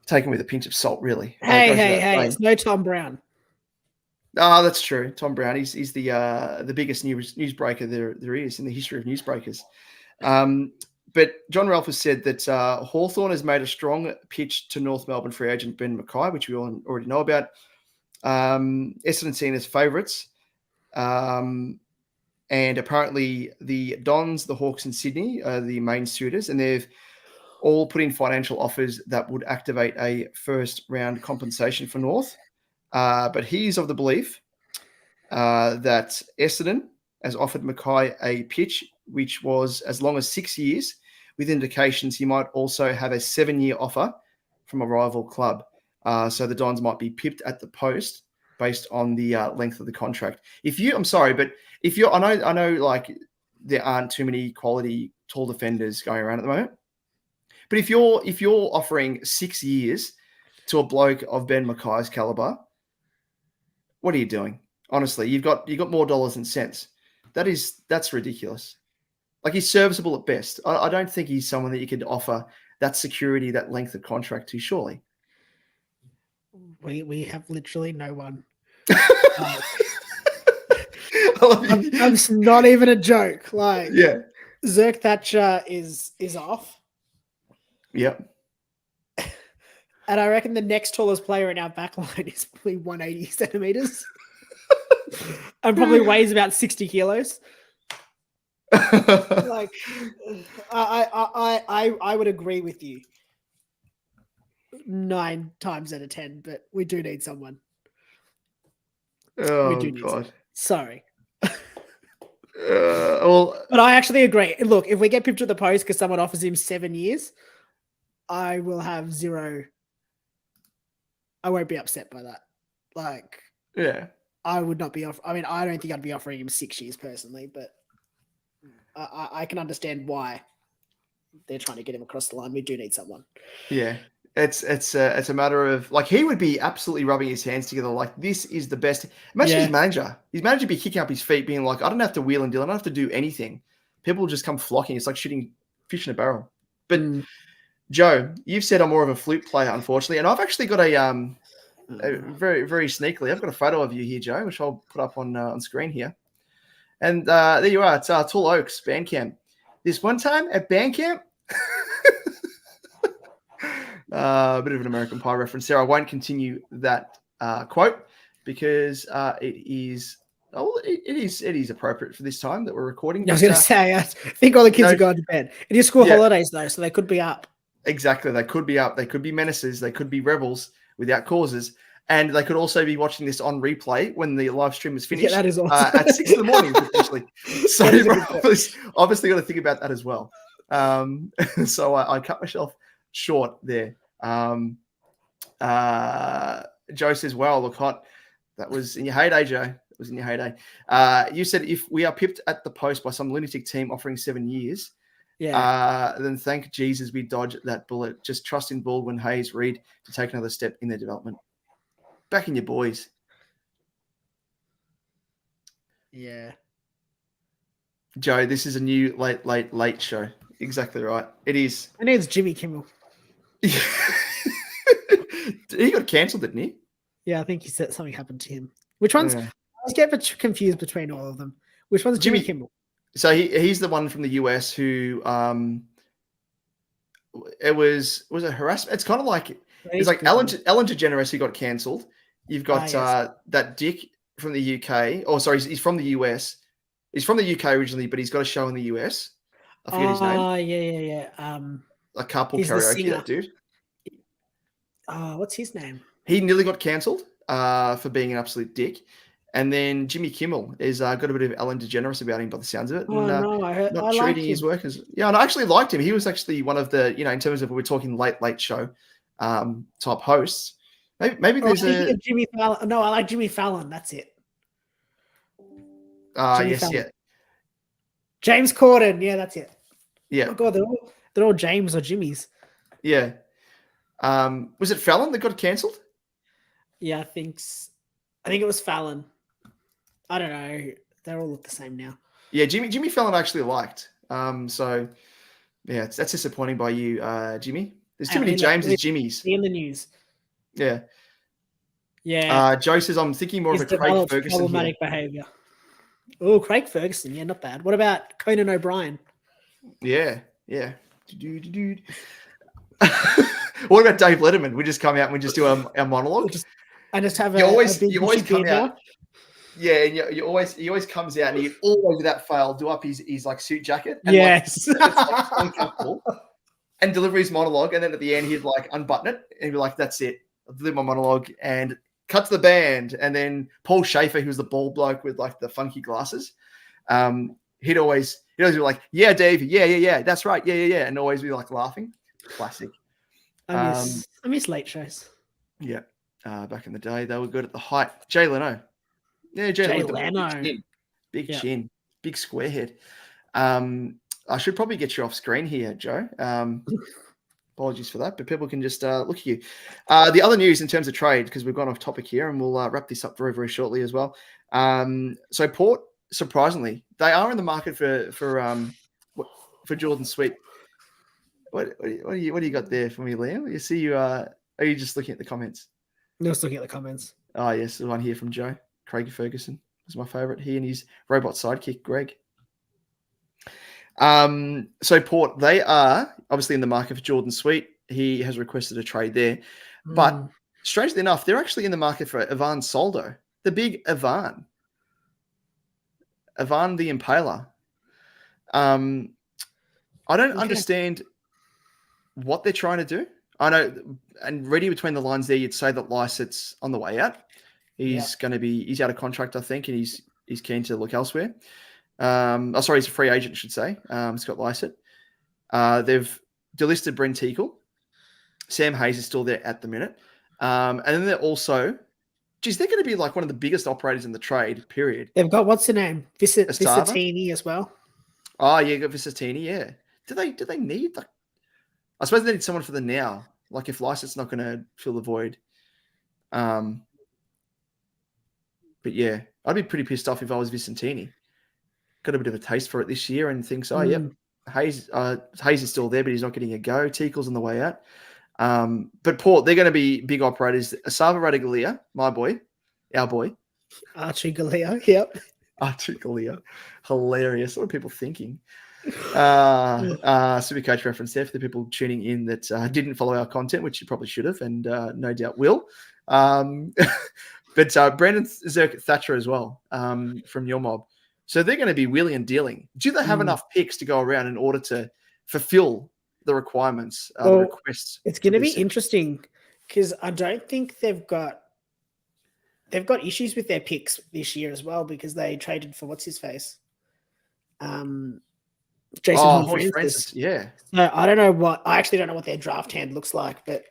taken with a pinch of salt, really. Hey! It's no Tom Brown. Oh, that's true. Tom Brown. He's the biggest newsbreaker there is in the history of newsbreakers. But John Ralph has said that Hawthorn has made a strong pitch to North Melbourne free agent Ben Mackay, which we all already know about. Essendon seen as favourites. And apparently the Dons, the Hawks and Sydney are the main suitors, and they've all put in financial offers that would activate a first-round compensation for North. But he's of the belief that Essendon has offered Mackay a pitch which was as long as 6 years, with indications he might also have a 7-year offer from a rival club. So the Dons might be pipped at the post based on the length of the contract. I know like there aren't too many quality tall defenders going around at the moment. But if you're offering 6 years to a bloke of Ben Mackay's caliber, what are you doing? Honestly, you've got more dollars than cents. That's ridiculous. Like, he's serviceable at best. I don't think he's someone that you could offer that security, that length of contract to, surely. We have literally no one. It's not even a joke. Like, yeah, Zerk Thatcher is off. Yep. And I reckon the next tallest player in our backline is probably 180 centimeters and probably weighs about 60 kilos. Like, I would agree with you 9 times out of 10, but we do need someone. Oh, God. Sorry. But I actually agree. Look, if we get pipped at the post because someone offers him 7 years, I will have zero. I won't be upset by that. Like, yeah, I would not be I mean, I don't think I'd be offering him 6 years personally, but I can understand why they're trying to get him across the line. We do need someone. Yeah, it's a matter of, like, he would be absolutely rubbing his hands together. Like, this is the best. Imagine his manager. His manager would be kicking up his feet, being like, I don't have to wheel and deal. I don't have to do anything. People will just come flocking. It's like shooting fish in a barrel. But Joe, you've said I'm more of a flute player, unfortunately, and I've actually got a very, very sneakily, I've got a photo of you here, Joe, which I'll put up on screen here. And there you are. It's Tall Oaks Bandcamp. This one time at Bandcamp, a bit of an American Pie reference there. I won't continue that quote because it is appropriate for this time that we're recording. I was going to say, I think all the kids are going to bed. It is school holidays though, so they could be up. Exactly. They could be up. They could be menaces. They could be rebels without causes. And they could also be watching this on replay when the live stream is finished. Yeah, that is awesome. At 6 a.m, potentially. So obviously got to think about that as well. So I cut myself short there. Joe says, wow, look hot. That was in your heyday, Joe. It was in your heyday. You said if we are pipped at the post by some lunatic team offering 7 years, then thank Jesus we dodged that bullet. Just trust in Baldwin, Hayes, Reed to take another step in their development. Back in your boys. Yeah. Joe, this is a new late show. Exactly right. It is. And it's Jimmy Kimmel. He got cancelled, didn't he? Yeah, I think he said something happened to him. Which one's? I was getting confused between all of them. Which one's Jimmy Kimmel? So he's the one from the US who it was a harassment. It's kind of like it's like Ellen DeGeneres who got cancelled. You've got that Dick from the UK. Oh, sorry, he's from the US. He's from the UK originally, but he's got a show in the US. I forget his name. Oh, yeah. A couple karaoke, that dude. What's his name? He nearly got cancelled for being an absolute dick. And then Jimmy Kimmel is got a bit of Ellen DeGeneres about him by the sounds of it. And, not treating his work as... Yeah, and I actually liked him. He was actually one of the, in terms of we're talking late show type hosts. Maybe there's a... Jimmy Fallon. No, I like Jimmy Fallon. That's it. Yes, Fallon. yeah. James Corden. Yeah, that's it. Yeah. Oh, God, they're all James or Jimmys. Yeah. Was it Fallon that got cancelled? Yeah, I think it was Fallon. I don't know. They all look the same now. Yeah, Jimmy Fallon actually liked. So yeah, that's disappointing by you, Jimmy. There's too many Jameses, Jimmys. In the news. Yeah. Yeah. Joe says I'm thinking more of a Craig Ferguson. Problematic behavior. Oh, Craig Ferguson. Yeah, not bad. What about Conan O'Brien? Yeah. What about Dave Letterman? We just come out and we just do our monologue. I just have you always come out. Yeah, and he always comes out and he always without fail do up his like suit jacket. And yes. Like uncomfortable. And deliver his monologue, and then at the end he'd like unbutton it and be like, "That's it. I'll deliver my monologue." And cut to the band, and then Paul Schaefer, who's the bald bloke with like the funky glasses, he'd always be like, "Yeah, Dave, yeah, that's right, yeah," and always be like laughing. Classic. I miss late shows. Yeah. Back in the day, they were good at the height. Jay Leno. Yeah, Jay Leno. Big chin. Big square head. I should probably get you off screen here, Joe. Apologies for that, but people can just look at you. The other news in terms of trade, because we've gone off topic here, and we'll wrap this up very, very shortly as well. So Port, surprisingly, they are in the market for Jordan Sweet. What do you got there for me, Liam? You see are you just looking at the comments? I'm just looking at the comments. Oh, yes, the one here from Joe. Craig Ferguson is my favourite. He and his robot sidekick, Greg. So Port, they are obviously in the market for Jordan Sweet. He has requested a trade there. But strangely enough, they're actually in the market for Ivan Soldo, the big Ivan. Ivan the Impaler. I don't understand what they're trying to do. I know, and reading between the lines there, you'd say that Lycett's on the way out. He's he's out of contract, I think, and he's keen to look elsewhere. He's a free agent, I should say. Scott Lycett. They've delisted Brent Teakle. Sam Hayes is still there at the minute. And then they're also, they're going to be like one of the biggest operators in the trade, period. They've got, what's the name? Visitini as well. Oh, yeah, you got Visitini, yeah. Do they need, like, I suppose they need someone for the now. Like if Lycett's not going to fill the void. But yeah, I'd be pretty pissed off if I was Vicentini. Got a bit of a taste for it this year and thinks, yep, Hayes is still there, but he's not getting a go. Teakle's on the way out. But Port, they're going to be big operators. Asava Radaglia, my boy, our boy. Archie Galea, yep. Archie Galea. Hilarious. What are people thinking? SuperCoach reference there for the people tuning in that didn't follow our content, which you probably should have, and no doubt will. But Brandon Zerk Thatcher as well from your mob. So they're going to be wheeling and dealing. Do they have enough picks to go around in order to fulfill the requirements, the requests? It's going to be interesting because I don't think they've got issues with their picks this year as well because they traded for what's his face, Jason Francis. Yeah. No, I actually don't know what their draft hand looks like, but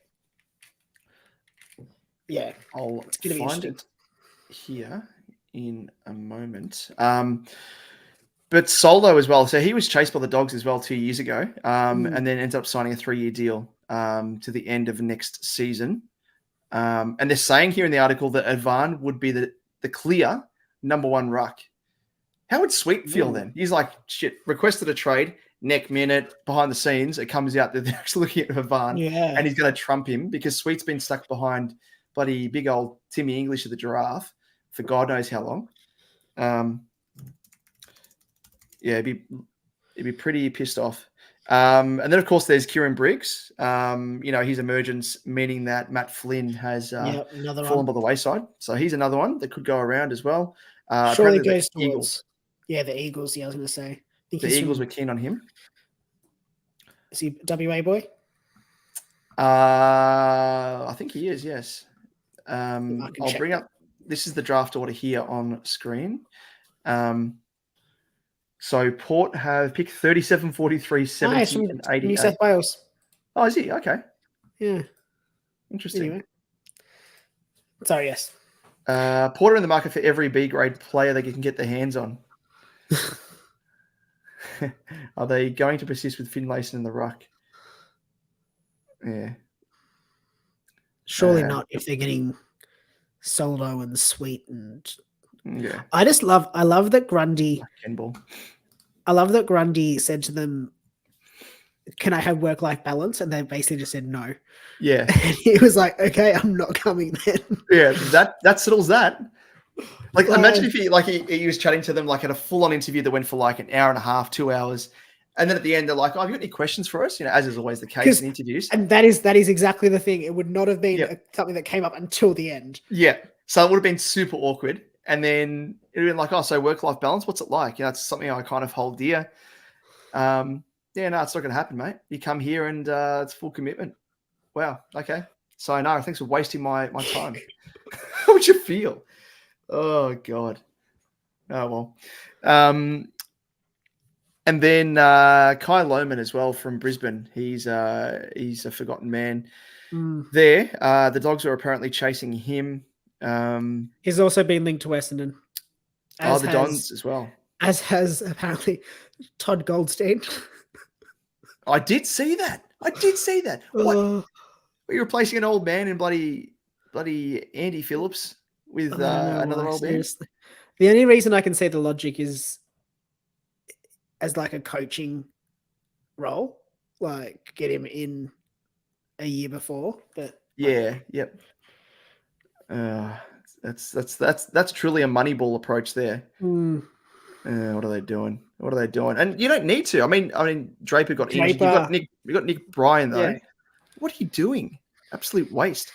yeah, it's going to find it here in a moment. But Soldo as well. So he was chased by the Dogs as well 2 years ago, and then ended up signing a 3-year deal to the end of next season. And they're saying here in the article that Ivan would be the clear number one ruck. How would Sweet feel then? He's like, shit, requested a trade, neck minute, behind the scenes. It comes out that they're actually looking at Havan, and he's going to trump him because Sweet's been stuck behind bloody big old Timmy English of the Giraffe for God knows how long. Yeah, he'd be pretty pissed off. And then, of course, there's Kieran Briggs. His emergence, meaning that Matt Flynn has fallen by the wayside. So he's another one that could go around as well. Surely goes towards Eagles. Yeah, the Eagles. Yeah, I was going to say. The Eagles were keen on him. Is he WA boy? I think he is, yes. I'll bring up. This is the draft order here on screen. So Port have picked 37, 43, 70, and 88. New South Wales. Oh, is he? Okay. Yeah. Interesting. Anyway. Sorry, yes. Port are in the market for every B-grade player they can get their hands on. Are they going to persist with Finlayson in the ruck? Yeah. Surely not if they're getting Soldo and Sweet and yeah. I love that Grundy. Kenball. I love that Grundy said to them, "Can I have work-life balance?" And they basically just said no. Yeah. And he was like, "Okay, I'm not coming then." Yeah, that settles that. Like, imagine if he was chatting to them like at a full-on interview that went for like an hour and a half, 2 hours, and then at the end they're like, "Oh, have you got any questions for us?" As is always the case in interviews. And that is exactly the thing. It would not have been something that came up until the end. Yeah, so it would have been super awkward, and then it would have been like, "Oh, so work-life balance, what's it like?" That's something I kind of hold dear. Yeah, no, it's not going to happen, mate. You come here and it's full commitment. Wow. Okay. So no, thanks for wasting my time. How would you feel? Oh God. Oh well. And then Kai Lohman as well from Brisbane. He's a forgotten man. There. The Dogs are apparently chasing him. He's also been linked to Essendon. The Dons as well. As has apparently Todd Goldstein. I did see that. What? Are you replacing an old man in bloody Andy Phillips with another old man? The only reason I can see the logic is as like a coaching role, like get him in a year before. But yeah, yep. That's truly a Moneyball approach there. What are they doing? And you don't need to. I mean, Draper got injured. You got Nick Bryan though. Yeah. What are you doing? Absolute waste.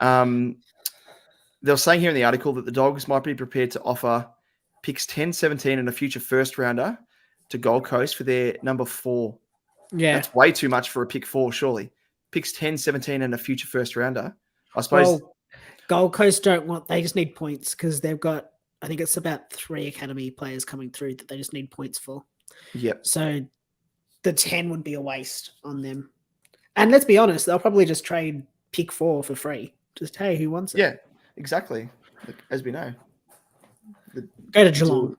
They were saying here in the article that the Dogs might be prepared to offer picks 10, 17, and a future first rounder to Gold Coast for their number 4. Yeah, that's way too much for a pick 4. Surely picks 10, 17, and a future first rounder. I suppose. Well, Gold Coast don't want. They just need points because they've got. I think it's about 3 academy players coming through that they just need points for. Yep. So the 10 would be a waste on them. And let's be honest, they'll probably just trade pick 4 for free. Just, hey, who wants it? Yeah, exactly. As we know. Go to Geelong.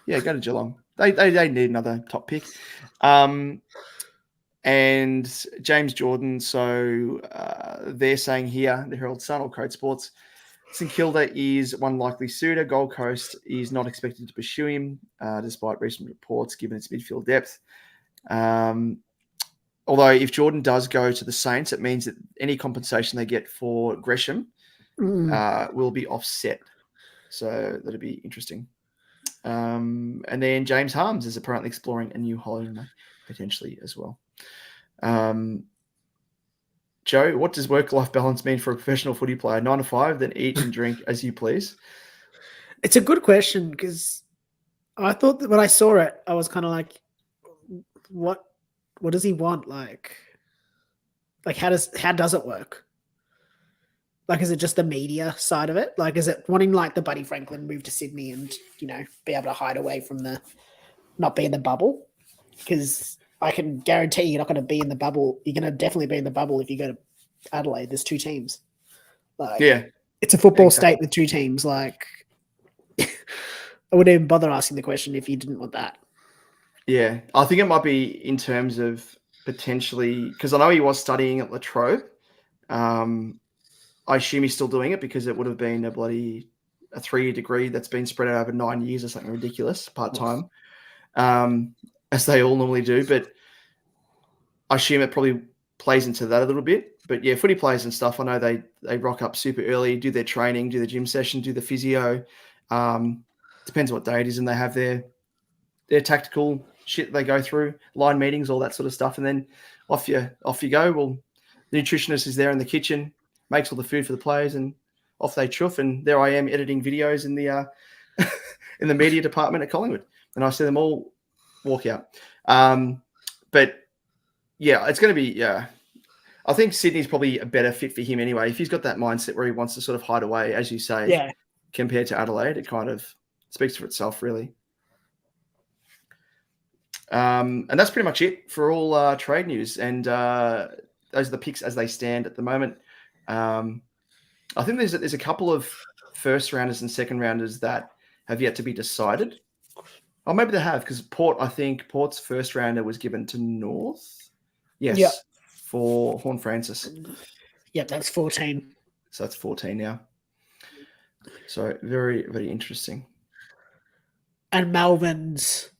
Yeah, go to Geelong. They need another top pick. And James Jordan, so they're saying here, the Herald Sun or Code Sports, St Kilda is one likely suitor. Gold Coast is not expected to pursue him, despite recent reports, given its midfield depth. Although if Jordan does go to the Saints, it means that any compensation they get for Gresham will be offset. So that'll be interesting. And then James Harms is apparently exploring a new home potentially as well. Joe, what does work-life balance mean for a professional footy player? 9 to 5, then eat and drink as you please? It's a good question because I thought that when I saw it, I was kind of like, what does he want? Like how does it work? Like, is it just the media side of it? Like, is it wanting like the Buddy Franklin move to Sydney and, be able to hide away from not be in the bubble? Because I can guarantee you're not going to be in the bubble. You're going to definitely be in the bubble if you go to Adelaide. There's 2 teams. It's a football state with 2 teams. Like, I wouldn't even bother asking the question if you didn't want that. Yeah, I think it might be in terms of potentially, because I know he was studying at La Trobe. I assume he's still doing it because it would have been a bloody a 3-year degree that's been spread out over 9 years or something ridiculous, part-time, as they all normally do. But I assume it probably plays into that a little bit. But yeah, footy players and stuff, I know they rock up super early, do their training, do the gym session, do the physio. Depends what day it is, and they have their tactical shit they go through, line meetings, all that sort of stuff, and then off you go. Well, the nutritionist is there in the kitchen, makes all the food for the players, and off they chuff. And there I am editing videos in the in the media department at Collingwood, and I see them all walk out. But yeah, it's going to be I think Sydney's probably a better fit for him anyway. If he's got that mindset where he wants to sort of hide away, as you say, compared to Adelaide, it kind of speaks for itself, really. And that's pretty much it for all trade news. And those are the picks as they stand at the moment. I think there's a couple of first rounders and second rounders that have yet to be decided. Oh, maybe they have, because I think Port's first rounder was given to North. Yes. Yep. For Horn Francis. Yep, that's 14. So that's 14 now. So very, very interesting. And Melbourne's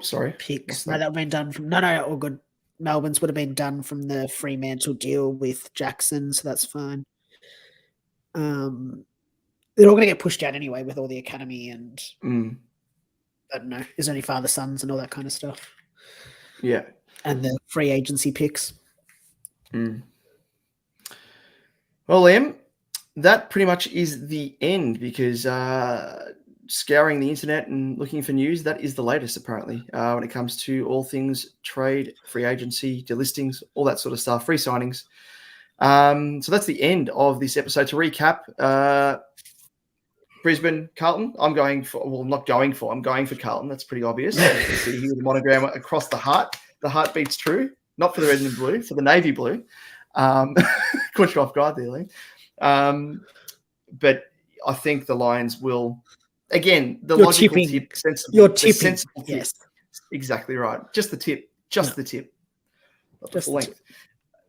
sorry. picks. No, that would have been done from all good. Melbourne's would have been done from the Fremantle deal with Jackson, so that's fine. They're all going to get pushed out anyway with all the academy and I don't know, there's only father sons and all that kind of stuff. Yeah. And the free agency picks. Well, Liam, that pretty much is the end, because scouring the internet and looking for news, that is the latest, apparently, when it comes to all things trade, free agency, delistings, all that sort of stuff, free signings. So that's the end of this episode. To recap, Brisbane, Carlton, I'm going for Carlton. That's pretty obvious. You can see here the monogram across the heart. The heart beats true. Not for the red and blue, for the navy blue. Caught you off guard there, Liam. But I think the Lions will, again, the logical tip, sensible. You're tipping. Sensible tip. Yes. Exactly right. Just the tip. The tip. Not the full length.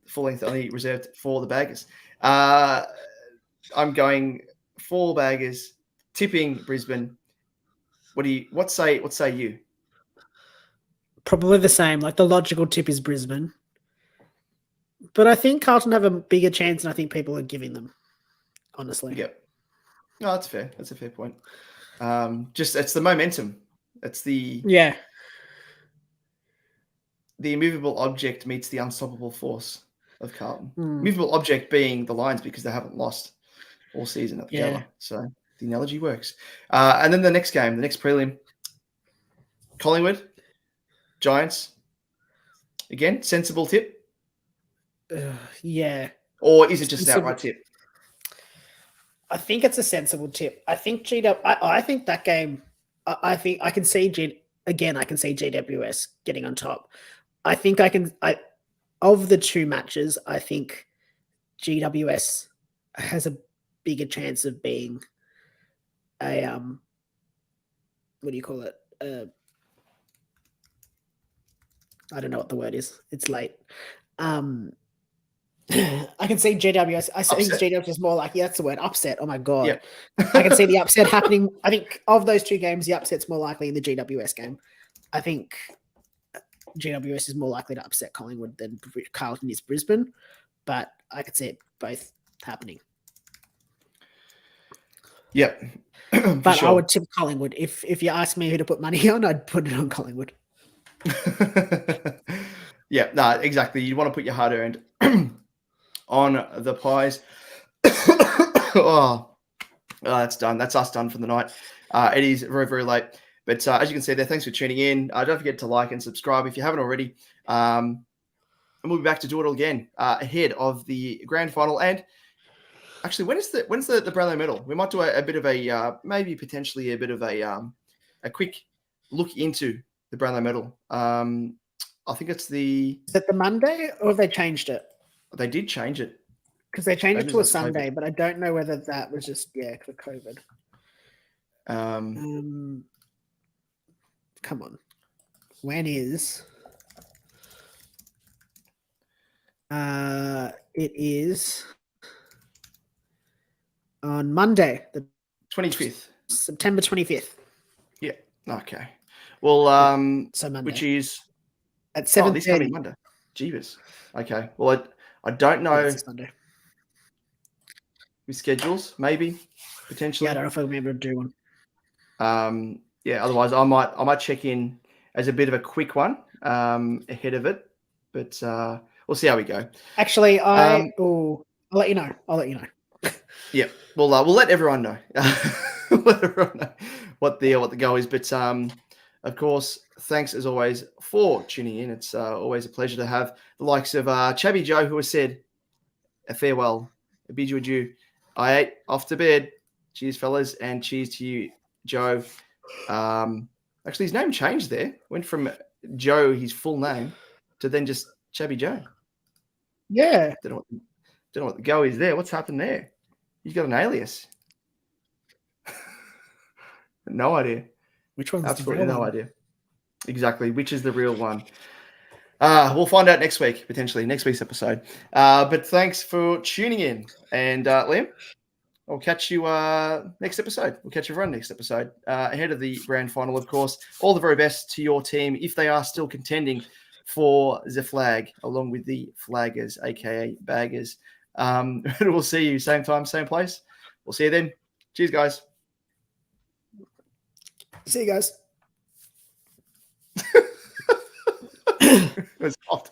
Full length only reserved for the baggers. I'm going 4 baggers, tipping Brisbane. What say you? Probably the same. Like, the logical tip is Brisbane. But I think Carlton have a bigger chance than I think people are giving them, honestly. Yeah. No, that's fair. That's a fair point. It's the momentum. It's the immovable object meets the unstoppable force of Carlton. Immovable object being the Lions, because they haven't lost all season at the Gabba. So the analogy works. And then the next game, the next prelim, Collingwood, Giants. Again, sensible tip. Yeah. Or is it just an outright tip? I think it's a sensible tip. I think I think that game. I think I can see GWS getting on top. I think of the two matches, I think GWS has a bigger chance of being a what do you call it? I don't know what the word is. It's late. I can see GWS. I think GWS is more like, that's the word, upset. Oh my God. Yeah. I can see the upset happening. I think of those two games, the upset's more likely in the GWS game. I think GWS is more likely to upset Collingwood than Carlton is Brisbane, but I could see it both happening. Yeah. But sure. I would tip Collingwood. If you ask me who to put money on, I'd put it on Collingwood. Yeah, no, exactly. You want to put your hard-earned on the Pies. That's done. That's us done for the night. It is very, very late. But as you can see there, thanks for tuning in. Don't forget to like and subscribe if you haven't already. And we'll be back to do it all again ahead of the grand final. And actually, when's the Brownlow medal? We might do a bit of maybe potentially a bit of a quick look into the Brownlow medal. I think it's Is it the Monday, or have they changed it? They did change it. Because they changed it to a Sunday, COVID. But I don't know whether that was just, for COVID. Come on. When is... it is on Monday, the 25th. September 25th. Yeah. Okay. Well, so Monday. Which is at 7:30. This coming Monday. Jeebus. Okay. Well, I don't know. This Sunday. With schedules, maybe potentially. Yeah, I don't know if I'll be able to do one. Yeah. Otherwise, I might check in as a bit of a quick one ahead of it, but we'll see how we go. Actually, I'll let you know. Yeah. Well, we'll let everyone know. Let everyone know what the goal is. But of course, thanks as always for tuning in. It's always a pleasure to have the likes of Chabby Joe, who has said a farewell, a bid you adieu. I ate off to bed. Cheers, fellas, and cheers to you, Joe. Actually, his name changed there. Went from Joe, his full name, to then just Chabby Joe. Yeah. Don't know what the go is there. What's happened there? He's got an alias. No idea. Which one's absolutely the real no one? idea. Exactly. Which is the real one? We'll find out next week, potentially next week's episode. But thanks for tuning in. And Liam, I'll catch you next episode. We'll catch everyone next episode ahead of the grand final, of course. All the very best to your team if they are still contending for the flag, along with the flaggers, aka baggers. We'll see you same time, same place. We'll see you then. Cheers, guys. See you guys. It was hot.